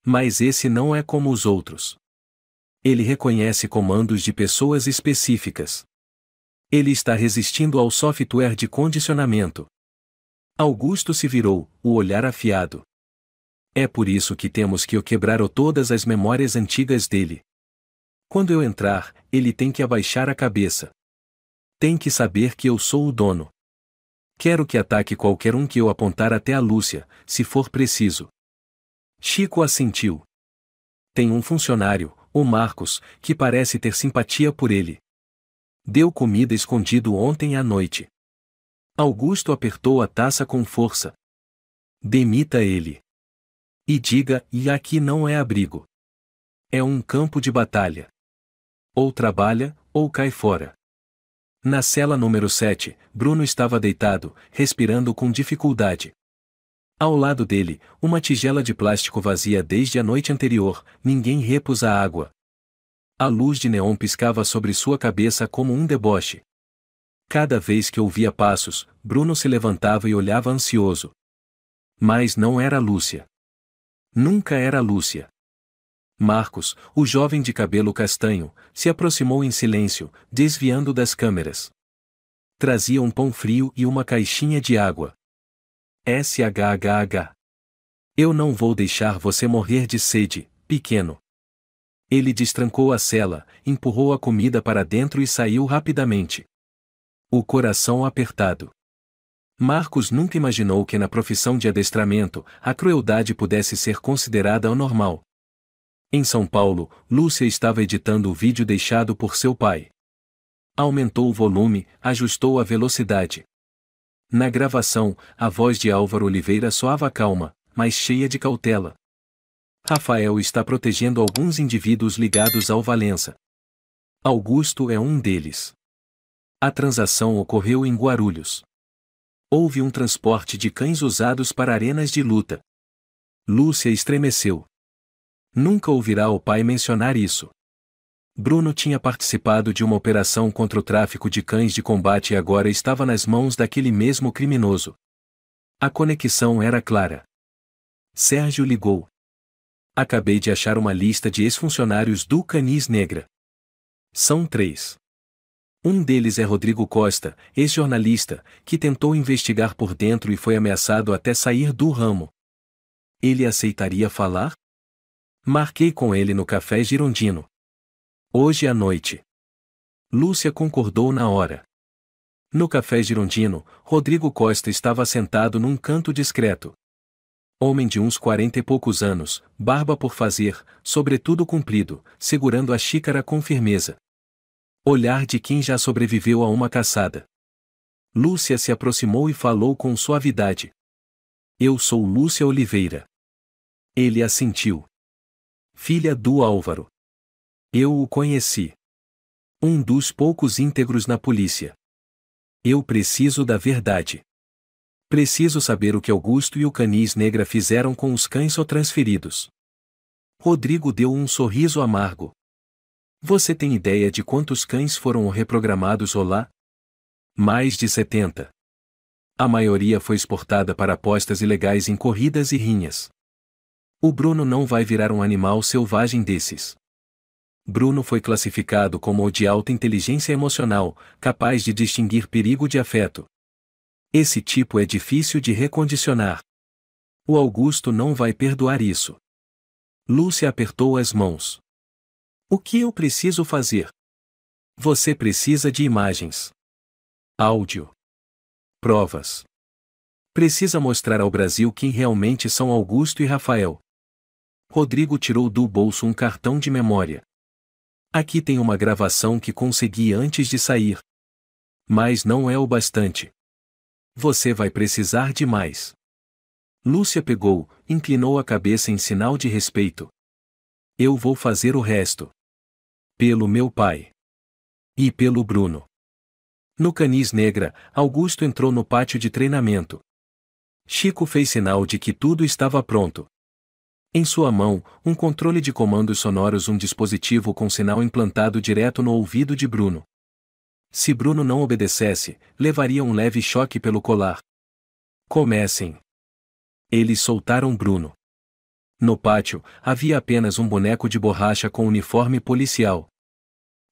Mas esse não é como os outros. Ele reconhece comandos de pessoas específicas. Ele está resistindo ao software de condicionamento. Augusto se virou, o olhar afiado. É por isso que temos que o quebrar ou todas as memórias antigas dele. Quando eu entrar, ele tem que abaixar a cabeça. Tem que saber que eu sou o dono. Quero que ataque qualquer um que eu apontar até a Lúcia, se for preciso. Chico assentiu. Tem um funcionário, o Marcos, que parece ter simpatia por ele. Deu comida escondido ontem à noite. Augusto apertou a taça com força. Demita ele. E diga, e aqui não é abrigo. É um campo de batalha. Ou trabalha, ou cai fora. Na cela número 7, Bruno estava deitado, respirando com dificuldade. Ao lado dele, uma tigela de plástico vazia desde a noite anterior, ninguém repôs a água. A luz de neon piscava sobre sua cabeça como um deboche. Cada vez que ouvia passos, Bruno se levantava e olhava ansioso. Mas não era Lúcia. Nunca era Lúcia. Marcos, o jovem de cabelo castanho, se aproximou em silêncio, desviando das câmeras. Trazia um pão frio e uma caixinha de água. SHHH. Eu não vou deixar você morrer de sede, pequeno. Ele destrancou a cela, empurrou a comida para dentro e saiu rapidamente. O coração apertado. Marcos nunca imaginou que na profissão de adestramento, a crueldade pudesse ser considerada anormal. Em São Paulo, Lúcia estava editando o vídeo deixado por seu pai. Aumentou o volume, ajustou a velocidade. Na gravação, a voz de Álvaro Oliveira soava calma, mas cheia de cautela. Rafael está protegendo alguns indivíduos ligados ao Valença. Augusto é um deles. A transação ocorreu em Guarulhos. Houve um transporte de cães usados para arenas de luta. Lúcia estremeceu. Nunca ouvirá o pai mencionar isso. Bruno tinha participado de uma operação contra o tráfico de cães de combate e agora estava nas mãos daquele mesmo criminoso. A conexão era clara. Sérgio ligou. Acabei de achar uma lista de ex-funcionários do Canis Negra. São 3. Um deles é Rodrigo Costa, ex-jornalista, que tentou investigar por dentro e foi ameaçado até sair do ramo. Ele aceitaria falar? Marquei com ele no Café Girondino. Hoje à noite. Lúcia concordou na hora. No Café Girondino, Rodrigo Costa estava sentado num canto discreto. Homem de uns 40 e poucos anos, barba por fazer, sobretudo comprido, segurando a xícara com firmeza. Olhar de quem já sobreviveu a uma caçada. Lúcia se aproximou e falou com suavidade. Eu sou Lúcia Oliveira. Ele assentiu. Filha do Álvaro. Eu o conheci. Um dos poucos íntegros na polícia. Eu preciso da verdade. Preciso saber o que Augusto e o Canis Negra fizeram com os cães transferidos. Rodrigo deu um sorriso amargo. Você tem ideia de quantos cães foram reprogramados lá? Mais de 70. A maioria foi exportada para apostas ilegais em corridas e rinhas. O Bruno não vai virar um animal selvagem desses. Bruno foi classificado como o de alta inteligência emocional, capaz de distinguir perigo de afeto. Esse tipo é difícil de recondicionar. O Augusto não vai perdoar isso. Lúcia apertou as mãos. O que eu preciso fazer? Você precisa de imagens. Áudio. Provas. Precisa mostrar ao Brasil quem realmente são Augusto e Rafael. Rodrigo tirou do bolso um cartão de memória. Aqui tem uma gravação que consegui antes de sair. Mas não é o bastante. Você vai precisar de mais. Lúcia pegou, inclinou a cabeça em sinal de respeito. Eu vou fazer o resto. Pelo meu pai. E pelo Bruno. No Canis Negra, Augusto entrou no pátio de treinamento. Chico fez sinal de que tudo estava pronto. Em sua mão, um controle de comandos sonoros, um dispositivo com sinal implantado direto no ouvido de Bruno. Se Bruno não obedecesse, levaria um leve choque pelo colar. Comecem. Eles soltaram Bruno. No pátio, havia apenas um boneco de borracha com uniforme policial.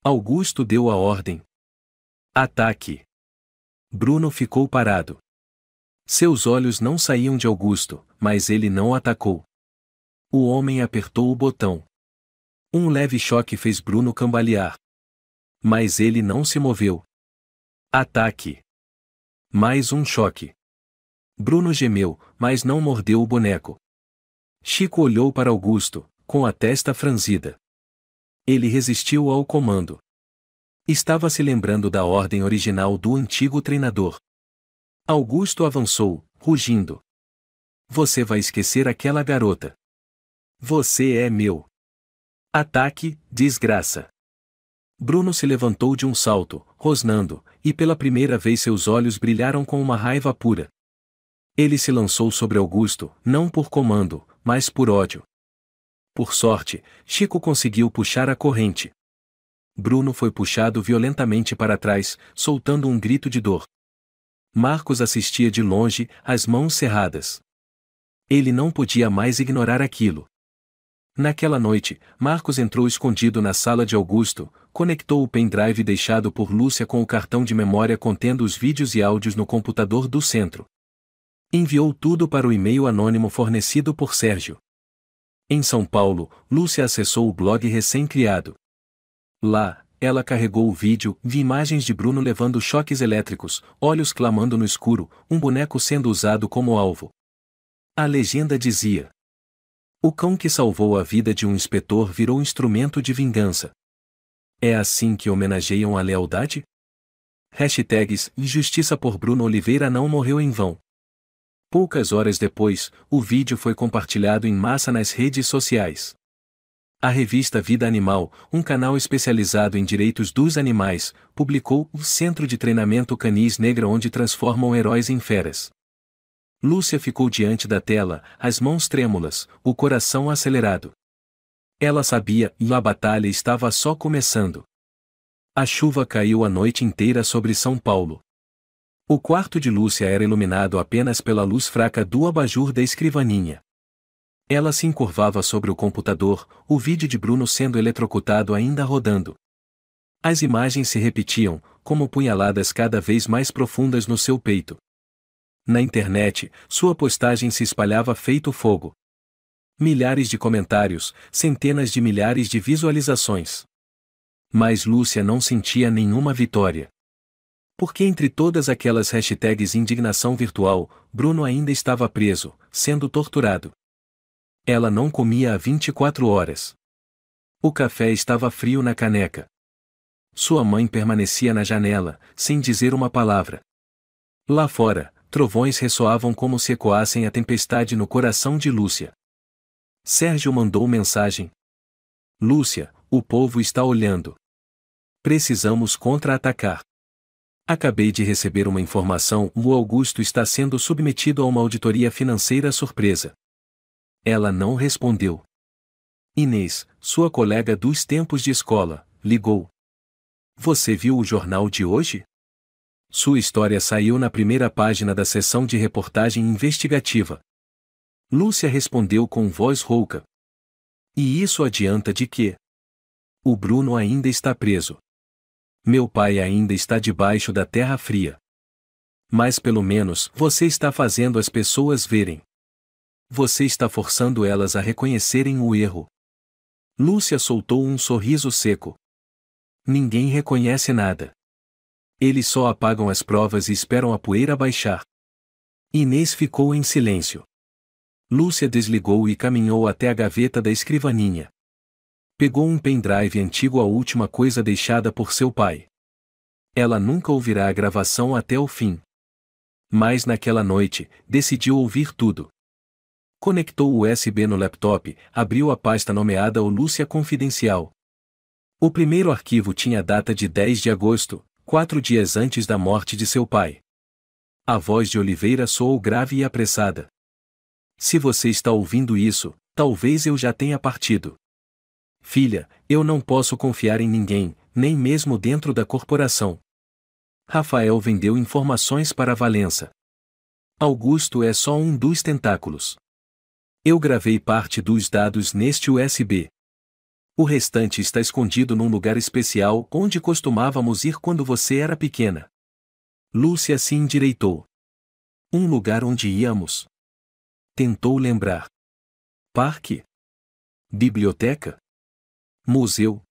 Augusto deu a ordem. Ataque. Bruno ficou parado. Seus olhos não saíam de Augusto, mas ele não atacou. O homem apertou o botão. Um leve choque fez Bruno cambalear. Mas ele não se moveu. Ataque. Mais um choque. Bruno gemeu, mas não mordeu o boneco. Chico olhou para Augusto, com a testa franzida. Ele resistiu ao comando. Estava se lembrando da ordem original do antigo treinador. Augusto avançou, rugindo. Você vai esquecer aquela garota. Você é meu. Ataque, desgraça. Bruno se levantou de um salto, rosnando, e pela primeira vez seus olhos brilharam com uma raiva pura. Ele se lançou sobre Augusto, não por comando, mas por ódio. Por sorte, Chico conseguiu puxar a corrente. Bruno foi puxado violentamente para trás, soltando um grito de dor. Marcos assistia de longe, as mãos cerradas. Ele não podia mais ignorar aquilo. Naquela noite, Marcos entrou escondido na sala de Augusto, conectou o pendrive deixado por Lúcia com o cartão de memória contendo os vídeos e áudios no computador do centro. Enviou tudo para o e-mail anônimo fornecido por Sérgio. Em São Paulo, Lúcia acessou o blog recém-criado. Lá, ela carregou o vídeo, viu imagens de Bruno levando choques elétricos, olhos clamando no escuro, um boneco sendo usado como alvo. A legenda dizia: o cão que salvou a vida de um inspetor virou instrumento de vingança. É assim que homenageiam a lealdade? Hashtags Justiça por Bruno Oliveira não morreu em vão. Poucas horas depois, o vídeo foi compartilhado em massa nas redes sociais. A revista Vida Animal, um canal especializado em direitos dos animais, publicou o Centro de Treinamento Canis Negra onde transformam heróis em feras. Lúcia ficou diante da tela, as mãos trêmulas, o coração acelerado. Ela sabia que a batalha estava só começando. A chuva caiu a noite inteira sobre São Paulo. O quarto de Lúcia era iluminado apenas pela luz fraca do abajur da escrivaninha. Ela se encurvava sobre o computador, o vídeo de Bruno sendo eletrocutado ainda rodando. As imagens se repetiam, como punhaladas cada vez mais profundas no seu peito. Na internet, sua postagem se espalhava feito fogo. Milhares de comentários, centenas de milhares de visualizações. Mas Lúcia não sentia nenhuma vitória. Porque entre todas aquelas hashtags indignação virtual, Bruno ainda estava preso, sendo torturado. Ela não comia há 24 horas. O café estava frio na caneca. Sua mãe permanecia na janela, sem dizer uma palavra. Lá fora, trovões ressoavam como se ecoassem a tempestade no coração de Lúcia. Sérgio mandou mensagem. Lúcia, o povo está olhando. Precisamos contra-atacar. Acabei de receber uma informação: o Augusto está sendo submetido a uma auditoria financeira surpresa. Ela não respondeu. Inês, sua colega dos tempos de escola, ligou. Você viu o jornal de hoje? Sua história saiu na primeira página da seção de reportagem investigativa. Lúcia respondeu com voz rouca. E isso adianta de quê? O Bruno ainda está preso. Meu pai ainda está debaixo da terra fria. Mas pelo menos você está fazendo as pessoas verem. Você está forçando elas a reconhecerem o erro. Lúcia soltou um sorriso seco. Ninguém reconhece nada. Eles só apagam as provas e esperam a poeira baixar. Inês ficou em silêncio. Lúcia desligou e caminhou até a gaveta da escrivaninha. Pegou um pendrive antigo, a última coisa deixada por seu pai. Ela nunca ouvirá a gravação até o fim. Mas naquela noite, decidiu ouvir tudo. Conectou o USB no laptop, abriu a pasta nomeada O Lúcia Confidencial. O primeiro arquivo tinha data de 10 de agosto, 4 dias antes da morte de seu pai. A voz de Oliveira soou grave e apressada. Se você está ouvindo isso, talvez eu já tenha partido. Filha, eu não posso confiar em ninguém, nem mesmo dentro da corporação. Rafael vendeu informações para Valença. Augusto é só um dos tentáculos. Eu gravei parte dos dados neste USB. O restante está escondido num lugar especial onde costumávamos ir quando você era pequena. Lúcia se endireitou. Um lugar onde íamos. Tentou lembrar. Parque? Biblioteca? Museu?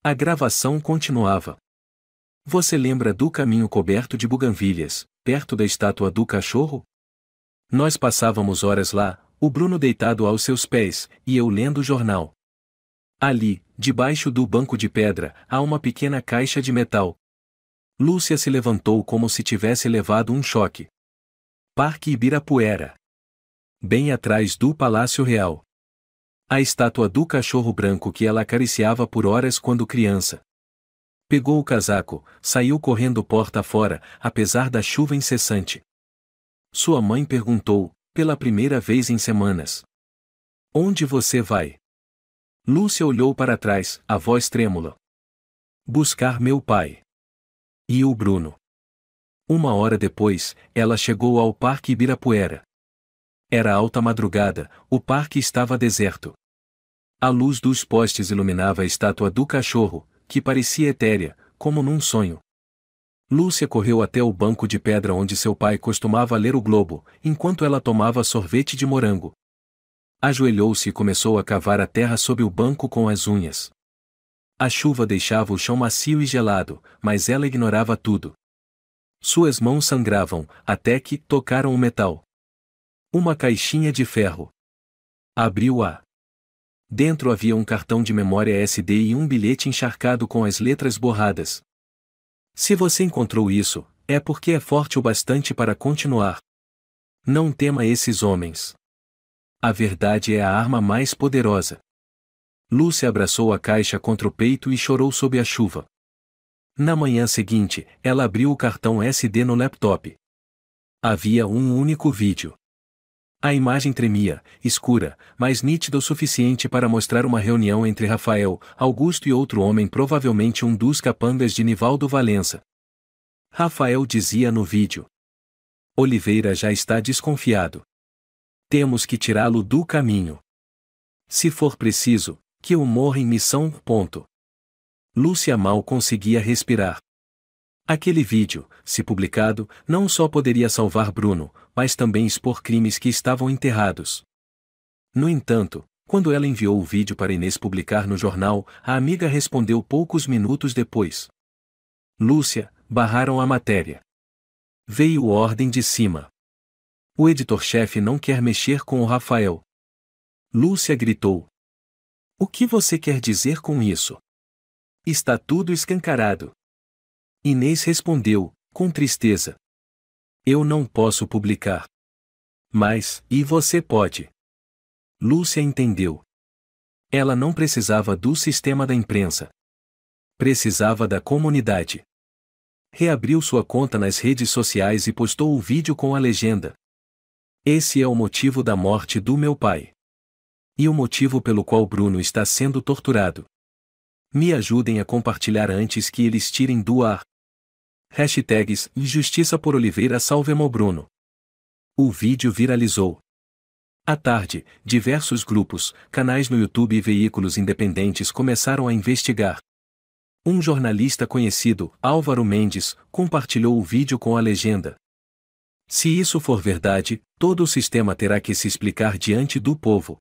A gravação continuava. Você lembra do caminho coberto de buganvílias, perto da estátua do cachorro? Nós passávamos horas lá, o Bruno deitado aos seus pés, e eu lendo o jornal. Ali, debaixo do banco de pedra, há uma pequena caixa de metal. Lúcia se levantou como se tivesse levado um choque. Parque Ibirapuera. Bem atrás do Palácio Real. A estátua do cachorro branco que ela acariciava por horas quando criança. Pegou o casaco, saiu correndo porta fora, apesar da chuva incessante. Sua mãe perguntou, pela primeira vez em semanas: "Onde você vai?" Lúcia olhou para trás, a voz trêmula. "Buscar meu pai." "E o Bruno?" 1 hora depois, ela chegou ao Parque Ibirapuera. Era alta madrugada, o parque estava deserto. A luz dos postes iluminava a estátua do cachorro, que parecia etérea, como num sonho. Lúcia correu até o banco de pedra onde seu pai costumava ler o Globo, enquanto ela tomava sorvete de morango. Ajoelhou-se e começou a cavar a terra sob o banco com as unhas. A chuva deixava o chão macio e gelado, mas ela ignorava tudo. Suas mãos sangravam, até que tocaram o metal. Uma caixinha de ferro. Abriu-a. Dentro havia um cartão de memória SD e um bilhete encharcado com as letras borradas. "Se você encontrou isso, é porque é forte o bastante para continuar. Não tema esses homens. A verdade é a arma mais poderosa." Lúcia abraçou a caixa contra o peito e chorou sob a chuva. Na manhã seguinte, ela abriu o cartão SD no laptop. Havia um único vídeo. A imagem tremia, escura, mas nítida o suficiente para mostrar uma reunião entre Rafael, Augusto e outro homem, provavelmente um dos capangas de Nivaldo Valença. Rafael dizia no vídeo: "Oliveira já está desconfiado. Temos que tirá-lo do caminho. Se for preciso, que eu morra em missão. Ponto." Lúcia mal conseguia respirar. Aquele vídeo, se publicado, não só poderia salvar Bruno, mas também expor crimes que estavam enterrados. No entanto, quando ela enviou o vídeo para Inês publicar no jornal, a amiga respondeu poucos minutos depois: "Lúcia, barraram a matéria. Veio ordem de cima. O editor-chefe não quer mexer com o Rafael." Lúcia gritou: "O que você quer dizer com isso? Está tudo escancarado." Inês respondeu, com tristeza: "Eu não posso publicar." "Mas, e você pode." Lúcia entendeu. Ela não precisava do sistema da imprensa. Precisava da comunidade. Reabriu sua conta nas redes sociais e postou o vídeo com a legenda: "Esse é o motivo da morte do meu pai. E o motivo pelo qual Bruno está sendo torturado. Me ajudem a compartilhar antes que eles tirem do ar. Hashtags Justiça por Oliveira salvemo Bruno." O vídeo viralizou. À tarde, diversos grupos, canais no YouTube e veículos independentes começaram a investigar. Um jornalista conhecido, Álvaro Mendes, compartilhou o vídeo com a legenda: "Se isso for verdade, todo o sistema terá que se explicar diante do povo."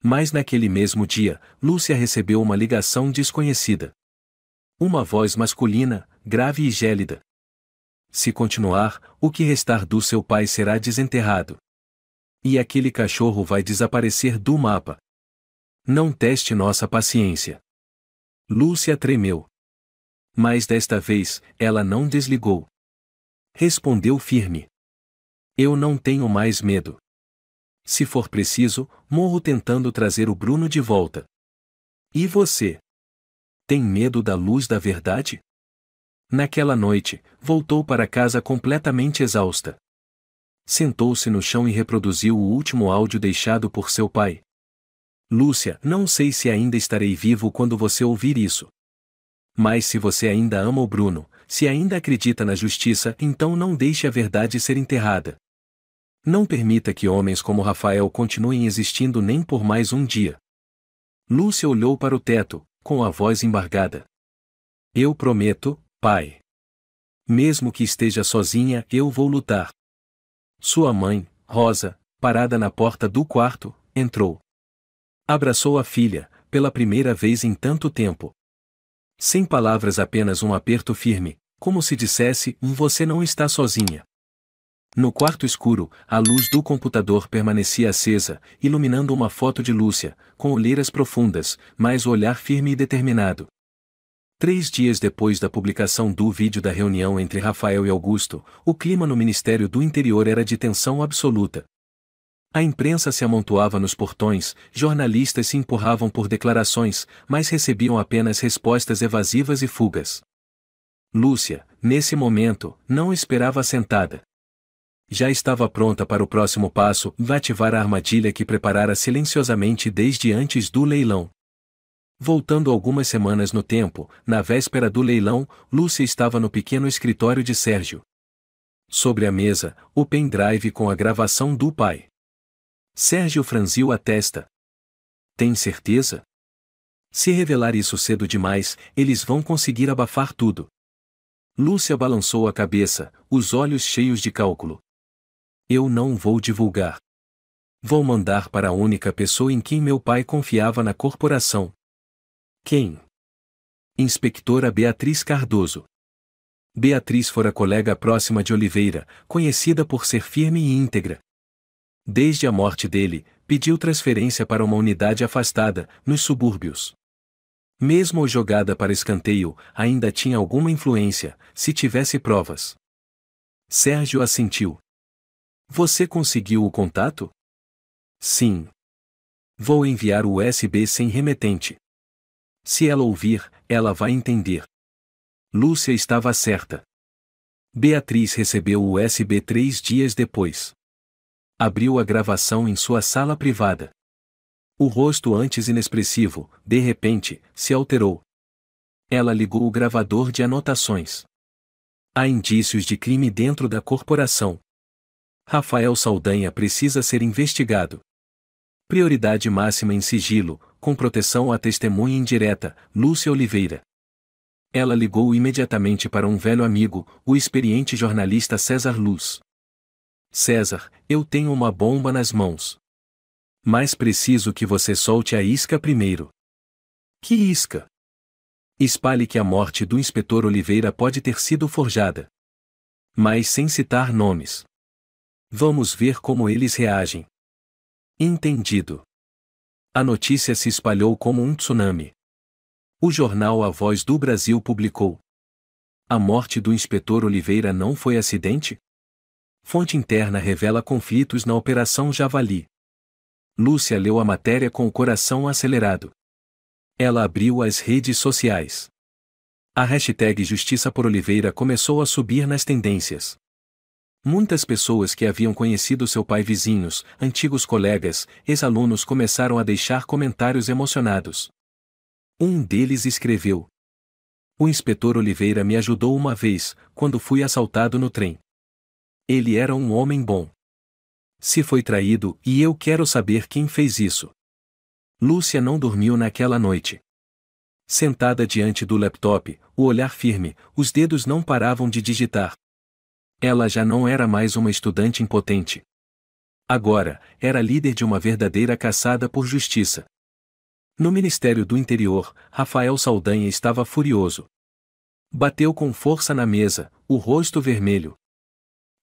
Mas naquele mesmo dia, Lúcia recebeu uma ligação desconhecida. Uma voz masculina, grave e gélida: "Se continuar, o que restar do seu pai será desenterrado. E aquele cachorro vai desaparecer do mapa. Não teste nossa paciência." Lúcia tremeu. Mas desta vez, ela não desligou. Respondeu firme: "Eu não tenho mais medo. Se for preciso, morro tentando trazer o Bruno de volta. E você? Tem medo da luz da verdade?" Naquela noite, voltou para casa completamente exausta. Sentou-se no chão e reproduziu o último áudio deixado por seu pai: "Lúcia, não sei se ainda estarei vivo quando você ouvir isso. Mas se você ainda ama o Bruno, se ainda acredita na justiça, então não deixe a verdade ser enterrada. Não permita que homens como Rafael continuem existindo nem por mais um dia." Lúcia olhou para o teto, com a voz embargada: "Eu prometo, pai. Mesmo que esteja sozinha, eu vou lutar." Sua mãe, Rosa, parada na porta do quarto, entrou. Abraçou a filha, pela primeira vez em tanto tempo. Sem palavras, apenas um aperto firme, como se dissesse: "Você não está sozinha." No quarto escuro, a luz do computador permanecia acesa, iluminando uma foto de Lúcia, com olheiras profundas, mas o olhar firme e determinado. 3 dias depois da publicação do vídeo da reunião entre Rafael e Augusto, o clima no Ministério do Interior era de tensão absoluta. A imprensa se amontoava nos portões, jornalistas se empurravam por declarações, mas recebiam apenas respostas evasivas e fugas. Lúcia, nesse momento, não esperava sentada. Já estava pronta para o próximo passo, ativar a armadilha que preparara silenciosamente desde antes do leilão. Voltando algumas semanas no tempo, na véspera do leilão, Lúcia estava no pequeno escritório de Sérgio. Sobre a mesa, o pendrive com a gravação do pai. Sérgio franziu a testa. Tem certeza? Se revelar isso cedo demais, eles vão conseguir abafar tudo. Lúcia balançou a cabeça, os olhos cheios de cálculo. Eu não vou divulgar. Vou mandar para a única pessoa em quem meu pai confiava na corporação. Quem? Inspetora Beatriz Cardoso. Beatriz fora colega próxima de Oliveira, conhecida por ser firme e íntegra. Desde a morte dele, pediu transferência para uma unidade afastada, nos subúrbios. Mesmo jogada para escanteio, ainda tinha alguma influência, se tivesse provas. Sérgio assentiu. Você conseguiu o contato? Sim. Vou enviar o USB sem remetente. Se ela ouvir, ela vai entender. Lúcia estava certa. Beatriz recebeu o USB 3 dias depois. Abriu a gravação em sua sala privada. O rosto antes inexpressivo, de repente, se alterou. Ela ligou o gravador de anotações. Há indícios de crime dentro da corporação. Rafael Saldanha precisa ser investigado. Prioridade máxima em sigilo, com proteção à testemunha indireta, Lúcia Oliveira. Ela ligou imediatamente para um velho amigo, o experiente jornalista César Luz. César, eu tenho uma bomba nas mãos. Mas preciso que você solte a isca primeiro. Que isca? Espalhe que a morte do inspetor Oliveira pode ter sido forjada. Mas sem citar nomes. Vamos ver como eles reagem. Entendido. A notícia se espalhou como um tsunami. O jornal A Voz do Brasil publicou. A morte do inspetor Oliveira não foi acidente? Fonte interna revela conflitos na Operação Javali. Lúcia leu a matéria com o coração acelerado. Ela abriu as redes sociais. A hashtag Justiça por Oliveira começou a subir nas tendências. Muitas pessoas que haviam conhecido seu pai, vizinhos, antigos colegas, ex-alunos, começaram a deixar comentários emocionados. Um deles escreveu: O inspetor Oliveira me ajudou uma vez, quando fui assaltado no trem. Ele era um homem bom. Se foi traído, e eu quero saber quem fez isso. Lúcia não dormiu naquela noite. Sentada diante do laptop, o olhar firme, os dedos não paravam de digitar. Ela já não era mais uma estudante impotente. Agora, era líder de uma verdadeira caçada por justiça. No Ministério do Interior, Rafael Saldanha estava furioso. Bateu com força na mesa, o rosto vermelho.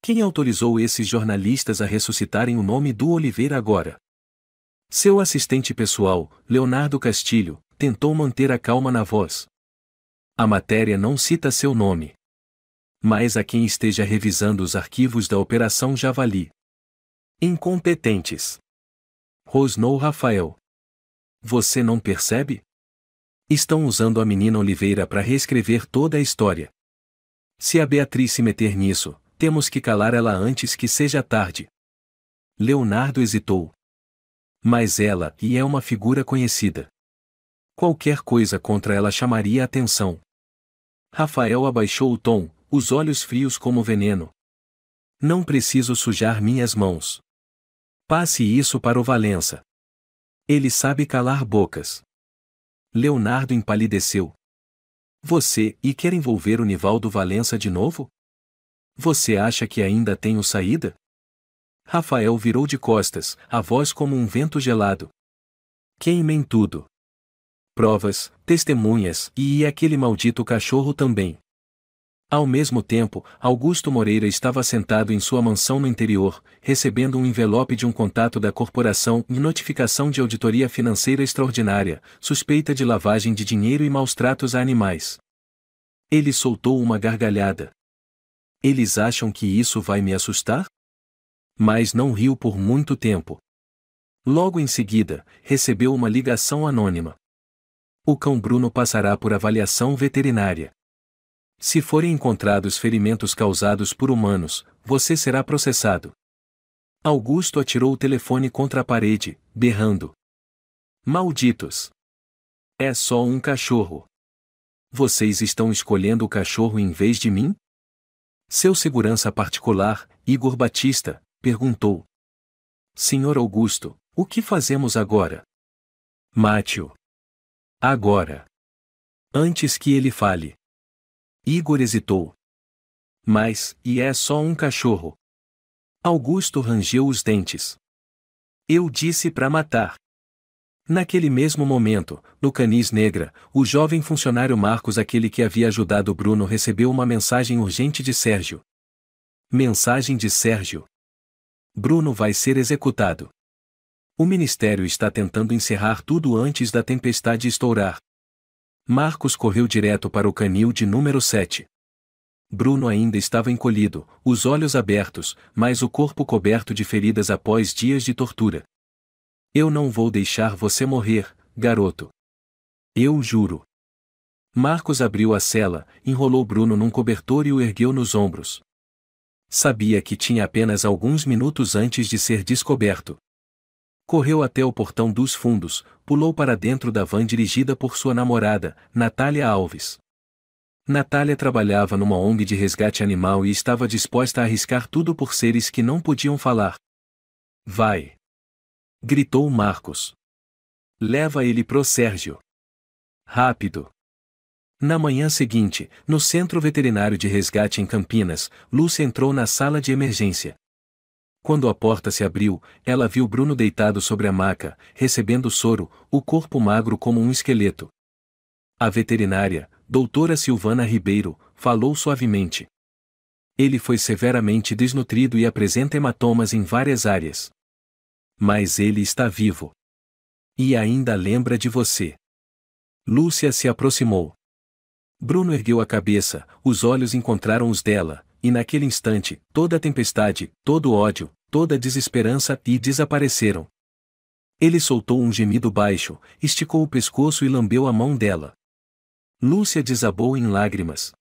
Quem autorizou esses jornalistas a ressuscitarem o nome do Oliveira agora? Seu assistente pessoal, Leonardo Castilho, tentou manter a calma na voz. A matéria não cita seu nome. Mas a quem esteja revisando os arquivos da Operação Javali. Incompetentes. Rosnou Rafael. Você não percebe? Estão usando a menina Oliveira para reescrever toda a história. Se a Beatriz se meter nisso, temos que calar ela antes que seja tarde. Leonardo hesitou. Mas ela é uma figura conhecida. Qualquer coisa contra ela chamaria a atenção. Rafael abaixou o tom, os olhos frios como veneno. Não preciso sujar minhas mãos. Passe isso para o Valença. Ele sabe calar bocas. Leonardo empalideceu. Você quer envolver o Nivaldo Valença de novo? Você acha que ainda tenho saída? Rafael virou de costas, a voz como um vento gelado. Queimem tudo. Provas, testemunhas, e aquele maldito cachorro também. Ao mesmo tempo, Augusto Moreira estava sentado em sua mansão no interior, recebendo um envelope de um contato da corporação e notificação de auditoria financeira extraordinária, suspeita de lavagem de dinheiro e maus-tratos a animais. Ele soltou uma gargalhada. Eles acham que isso vai me assustar? Mas não riu por muito tempo. Logo em seguida, recebeu uma ligação anônima. O cão Bruno passará por avaliação veterinária. Se forem encontrados ferimentos causados por humanos, você será processado. Augusto atirou o telefone contra a parede, berrando: Malditos! É só um cachorro. Vocês estão escolhendo o cachorro em vez de mim? Seu segurança particular, Igor Batista, perguntou: Senhor Augusto, o que fazemos agora? Mate-o. Agora. Antes que ele fale. Igor hesitou. Mas, e é só um cachorro? Augusto rangeu os dentes. Eu disse para matar. Naquele mesmo momento, no Canis Negra, o jovem funcionário Marcos, aquele que havia ajudado Bruno, recebeu uma mensagem urgente de Sérgio. Mensagem de Sérgio. Bruno vai ser executado. O ministério está tentando encerrar tudo antes da tempestade estourar. Marcos correu direto para o canil de número 7. Bruno ainda estava encolhido, os olhos abertos, mas o corpo coberto de feridas após dias de tortura. Eu não vou deixar você morrer, garoto. Eu juro. Marcos abriu a cela, enrolou Bruno num cobertor e o ergueu nos ombros. Sabia que tinha apenas alguns minutos antes de ser descoberto. Correu até o portão dos fundos, pulou para dentro da van dirigida por sua namorada, Natália Alves. Natália trabalhava numa ONG de resgate animal e estava disposta a arriscar tudo por seres que não podiam falar. Vai! Gritou Marcos. Leva ele pro Sérgio. Rápido! Na manhã seguinte, no Centro Veterinário de Resgate em Campinas, Lúcia entrou na sala de emergência. Quando a porta se abriu, ela viu Bruno deitado sobre a maca, recebendo soro, o corpo magro como um esqueleto. A veterinária, doutora Silvana Ribeiro, falou suavemente. Ele foi severamente desnutrido e apresenta hematomas em várias áreas. Mas ele está vivo. E ainda lembra de você. Lúcia se aproximou. Bruno ergueu a cabeça, os olhos encontraram os dela, e naquele instante, toda a tempestade, todo o ódio, toda a desesperança desapareceram. Ele soltou um gemido baixo, esticou o pescoço e lambeu a mão dela. Lúcia desabou em lágrimas.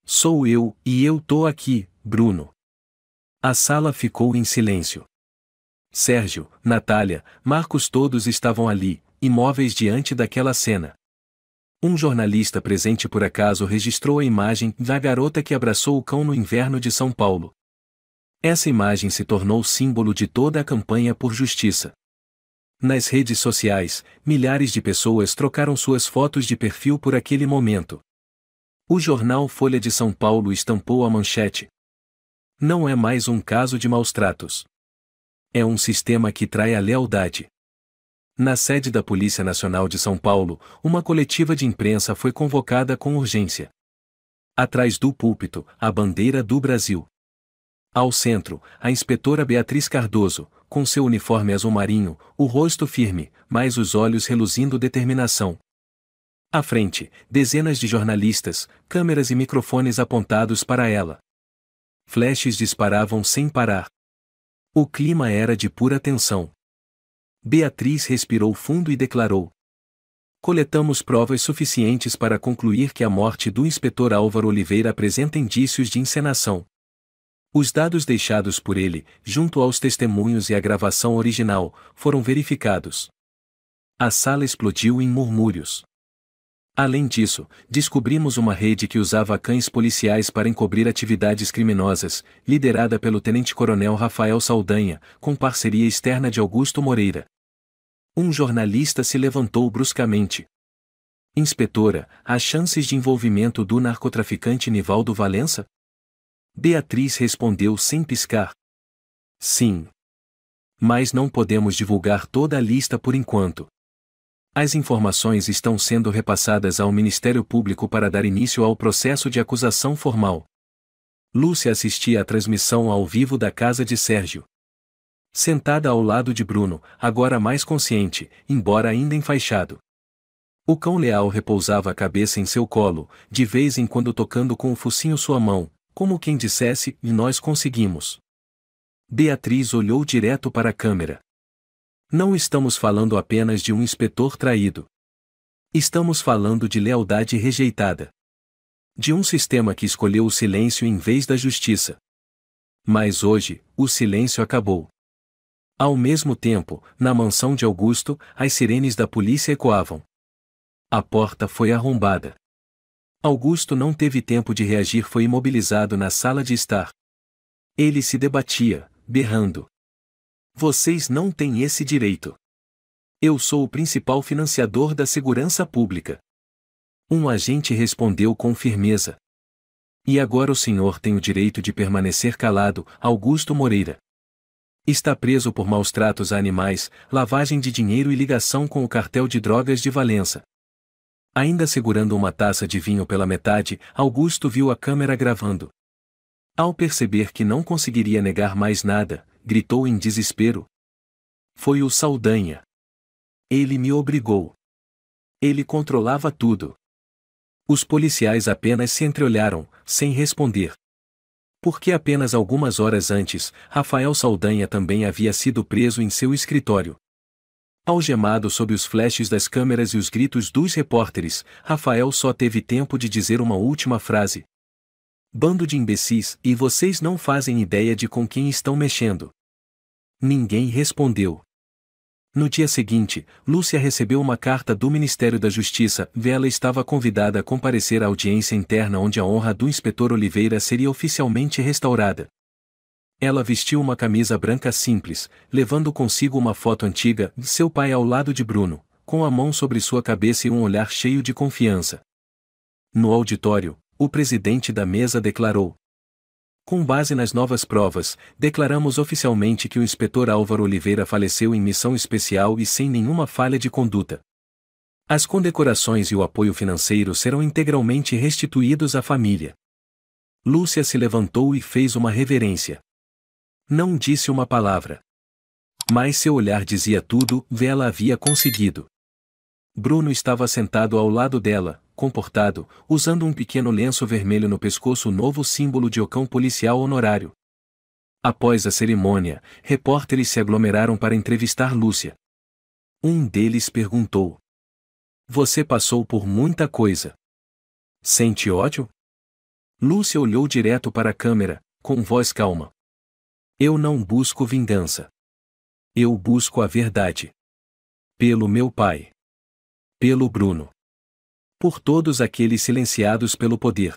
Sou eu, e eu tô aqui, Bruno. A sala ficou em silêncio. Sérgio, Natália, Marcos, todos estavam ali, imóveis diante daquela cena. Um jornalista presente por acaso registrou a imagem da garota que abraçou o cão no inverno de São Paulo. Essa imagem se tornou símbolo de toda a campanha por justiça. Nas redes sociais, milhares de pessoas trocaram suas fotos de perfil por aquele momento. O jornal Folha de São Paulo estampou a manchete: Não é mais um caso de maus-tratos. É um sistema que trai a lealdade. Na sede da Polícia Nacional de São Paulo, uma coletiva de imprensa foi convocada com urgência. Atrás do púlpito, a bandeira do Brasil. Ao centro, a inspetora Beatriz Cardoso, com seu uniforme azul marinho, o rosto firme, mas os olhos reluzindo determinação. À frente, dezenas de jornalistas, câmeras e microfones apontados para ela. Flashes disparavam sem parar. O clima era de pura tensão. Beatriz respirou fundo e declarou: Coletamos provas suficientes para concluir que a morte do inspetor Álvaro Oliveira apresenta indícios de encenação. Os dados deixados por ele, junto aos testemunhos e a gravação original, foram verificados. A sala explodiu em murmúrios. Além disso, descobrimos uma rede que usava cães policiais para encobrir atividades criminosas, liderada pelo tenente-coronel Rafael Saldanha, com parceria externa de Augusto Moreira. Um jornalista se levantou bruscamente. Inspetora, há chances de envolvimento do narcotraficante Nivaldo Valença? Beatriz respondeu sem piscar. Sim. Mas não podemos divulgar toda a lista por enquanto. As informações estão sendo repassadas ao Ministério Público para dar início ao processo de acusação formal. Lúcia assistia à transmissão ao vivo da casa de Sérgio. Sentada ao lado de Bruno, agora mais consciente, embora ainda enfaixado. O cão leal repousava a cabeça em seu colo, de vez em quando tocando com o focinho sua mão, como quem dissesse: e nós conseguimos. Beatriz olhou direto para a câmera. Não estamos falando apenas de um inspetor traído. Estamos falando de lealdade rejeitada. De um sistema que escolheu o silêncio em vez da justiça. Mas hoje, o silêncio acabou. Ao mesmo tempo, na mansão de Augusto, as sirenes da polícia ecoavam. A porta foi arrombada. Augusto não teve tempo de reagir, foi imobilizado na sala de estar. Ele se debatia, berrando. Vocês não têm esse direito. Eu sou o principal financiador da segurança pública. Um agente respondeu com firmeza. E agora o senhor tem o direito de permanecer calado, Augusto Moreira. Está preso por maus tratos a animais, lavagem de dinheiro e ligação com o cartel de drogas de Valença. Ainda segurando uma taça de vinho pela metade, Augusto viu a câmera gravando. Ao perceber que não conseguiria negar mais nada, gritou em desespero. Foi o Saldanha. Ele me obrigou. Ele controlava tudo. Os policiais apenas se entreolharam, sem responder. Porque apenas algumas horas antes, Rafael Saldanha também havia sido preso em seu escritório. Algemado sob os flashes das câmeras e os gritos dos repórteres, Rafael só teve tempo de dizer uma última frase. Bando de imbecis, e vocês não fazem ideia de com quem estão mexendo. Ninguém respondeu. No dia seguinte, Lúcia recebeu uma carta do Ministério da Justiça. Ela estava convidada a comparecer à audiência interna onde a honra do inspetor Oliveira seria oficialmente restaurada. Ela vestiu uma camisa branca simples, levando consigo uma foto antiga de seu pai ao lado de Bruno, com a mão sobre sua cabeça e um olhar cheio de confiança. No auditório, o presidente da mesa declarou: com base nas novas provas, declaramos oficialmente que o inspetor Álvaro Oliveira faleceu em missão especial e sem nenhuma falha de conduta. As condecorações e o apoio financeiro serão integralmente restituídos à família. Lúcia se levantou e fez uma reverência. Não disse uma palavra. Mas seu olhar dizia tudo, ela havia conseguido. Bruno estava sentado ao lado dela, comportado, usando um pequeno lenço vermelho no pescoço, o novo símbolo de ocão policial honorário. Após a cerimônia, repórteres se aglomeraram para entrevistar Lúcia. Um deles perguntou: Você passou por muita coisa. Sente ódio? Lúcia olhou direto para a câmera, com voz calma. Eu não busco vingança. Eu busco a verdade. Pelo meu pai. Pelo Bruno. Por todos aqueles silenciados pelo poder.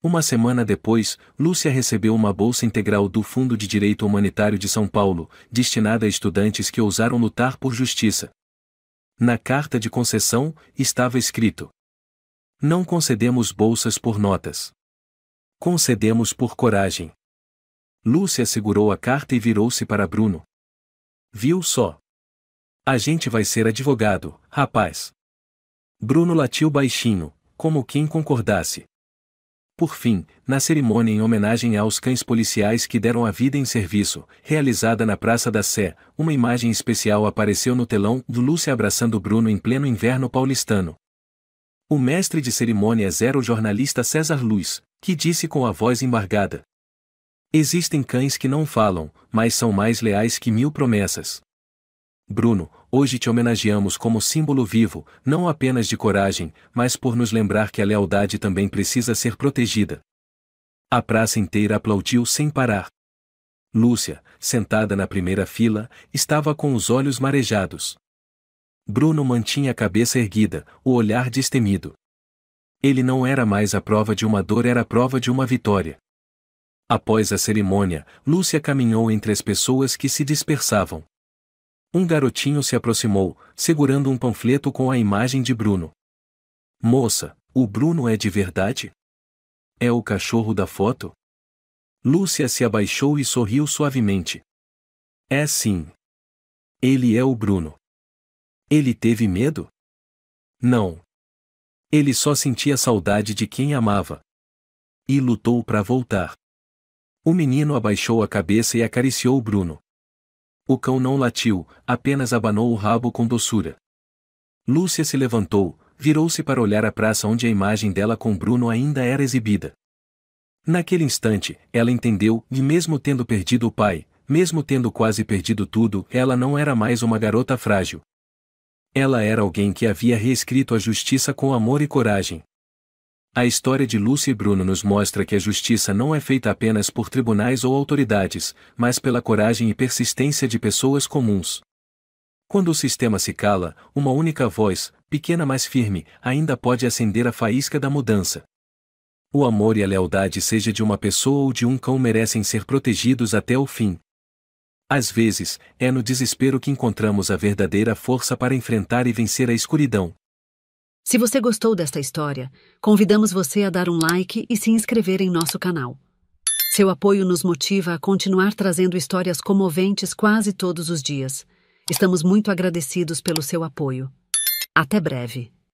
Uma semana depois, Lúcia recebeu uma bolsa integral do Fundo de Direito Humanitário de São Paulo, destinada a estudantes que ousaram lutar por justiça. Na carta de concessão, estava escrito: Não concedemos bolsas por notas. Concedemos por coragem. Lúcia segurou a carta e virou-se para Bruno. Viu só? A gente vai ser advogado, rapaz. Bruno latiu baixinho, como quem concordasse. Por fim, na cerimônia em homenagem aos cães policiais que deram a vida em serviço, realizada na Praça da Sé, uma imagem especial apareceu no telão de Lúcia abraçando Bruno em pleno inverno paulistano. O mestre de cerimônias era o jornalista César Luiz, que disse com a voz embargada: Existem cães que não falam, mas são mais leais que 1000 promessas. Bruno, hoje te homenageamos como símbolo vivo, não apenas de coragem, mas por nos lembrar que a lealdade também precisa ser protegida. A praça inteira aplaudiu sem parar. Lúcia, sentada na primeira fila, estava com os olhos marejados. Bruno mantinha a cabeça erguida, o olhar destemido. Ele não era mais a prova de uma dor, era a prova de uma vitória. Após a cerimônia, Lúcia caminhou entre as pessoas que se dispersavam. Um garotinho se aproximou, segurando um panfleto com a imagem de Bruno. Moça, o Bruno é de verdade? É o cachorro da foto? Lúcia se abaixou e sorriu suavemente. É sim. Ele é o Bruno. Ele teve medo? Não. Ele só sentia saudade de quem amava. E lutou para voltar. O menino abaixou a cabeça e acariciou Bruno. O cão não latiu, apenas abanou o rabo com doçura. Lúcia se levantou, virou-se para olhar a praça onde a imagem dela com Bruno ainda era exibida. Naquele instante, ela entendeu, e mesmo tendo perdido o pai, Mesmo tendo quase perdido tudo, ela não era mais uma garota frágil. Ela era alguém que havia reescrito a justiça com amor e coragem. A história de Lucy e Bruno nos mostra que a justiça não é feita apenas por tribunais ou autoridades, mas pela coragem e persistência de pessoas comuns. Quando o sistema se cala, uma única voz, pequena mas firme, ainda pode acender a faísca da mudança. O amor e a lealdade, seja de uma pessoa ou de um cão, merecem ser protegidos até o fim. Às vezes, é no desespero que encontramos a verdadeira força para enfrentar e vencer a escuridão. Se você gostou desta história, convidamos você a dar um like e se inscrever em nosso canal. Seu apoio nos motiva a continuar trazendo histórias comoventes quase todos os dias. Estamos muito agradecidos pelo seu apoio. Até breve.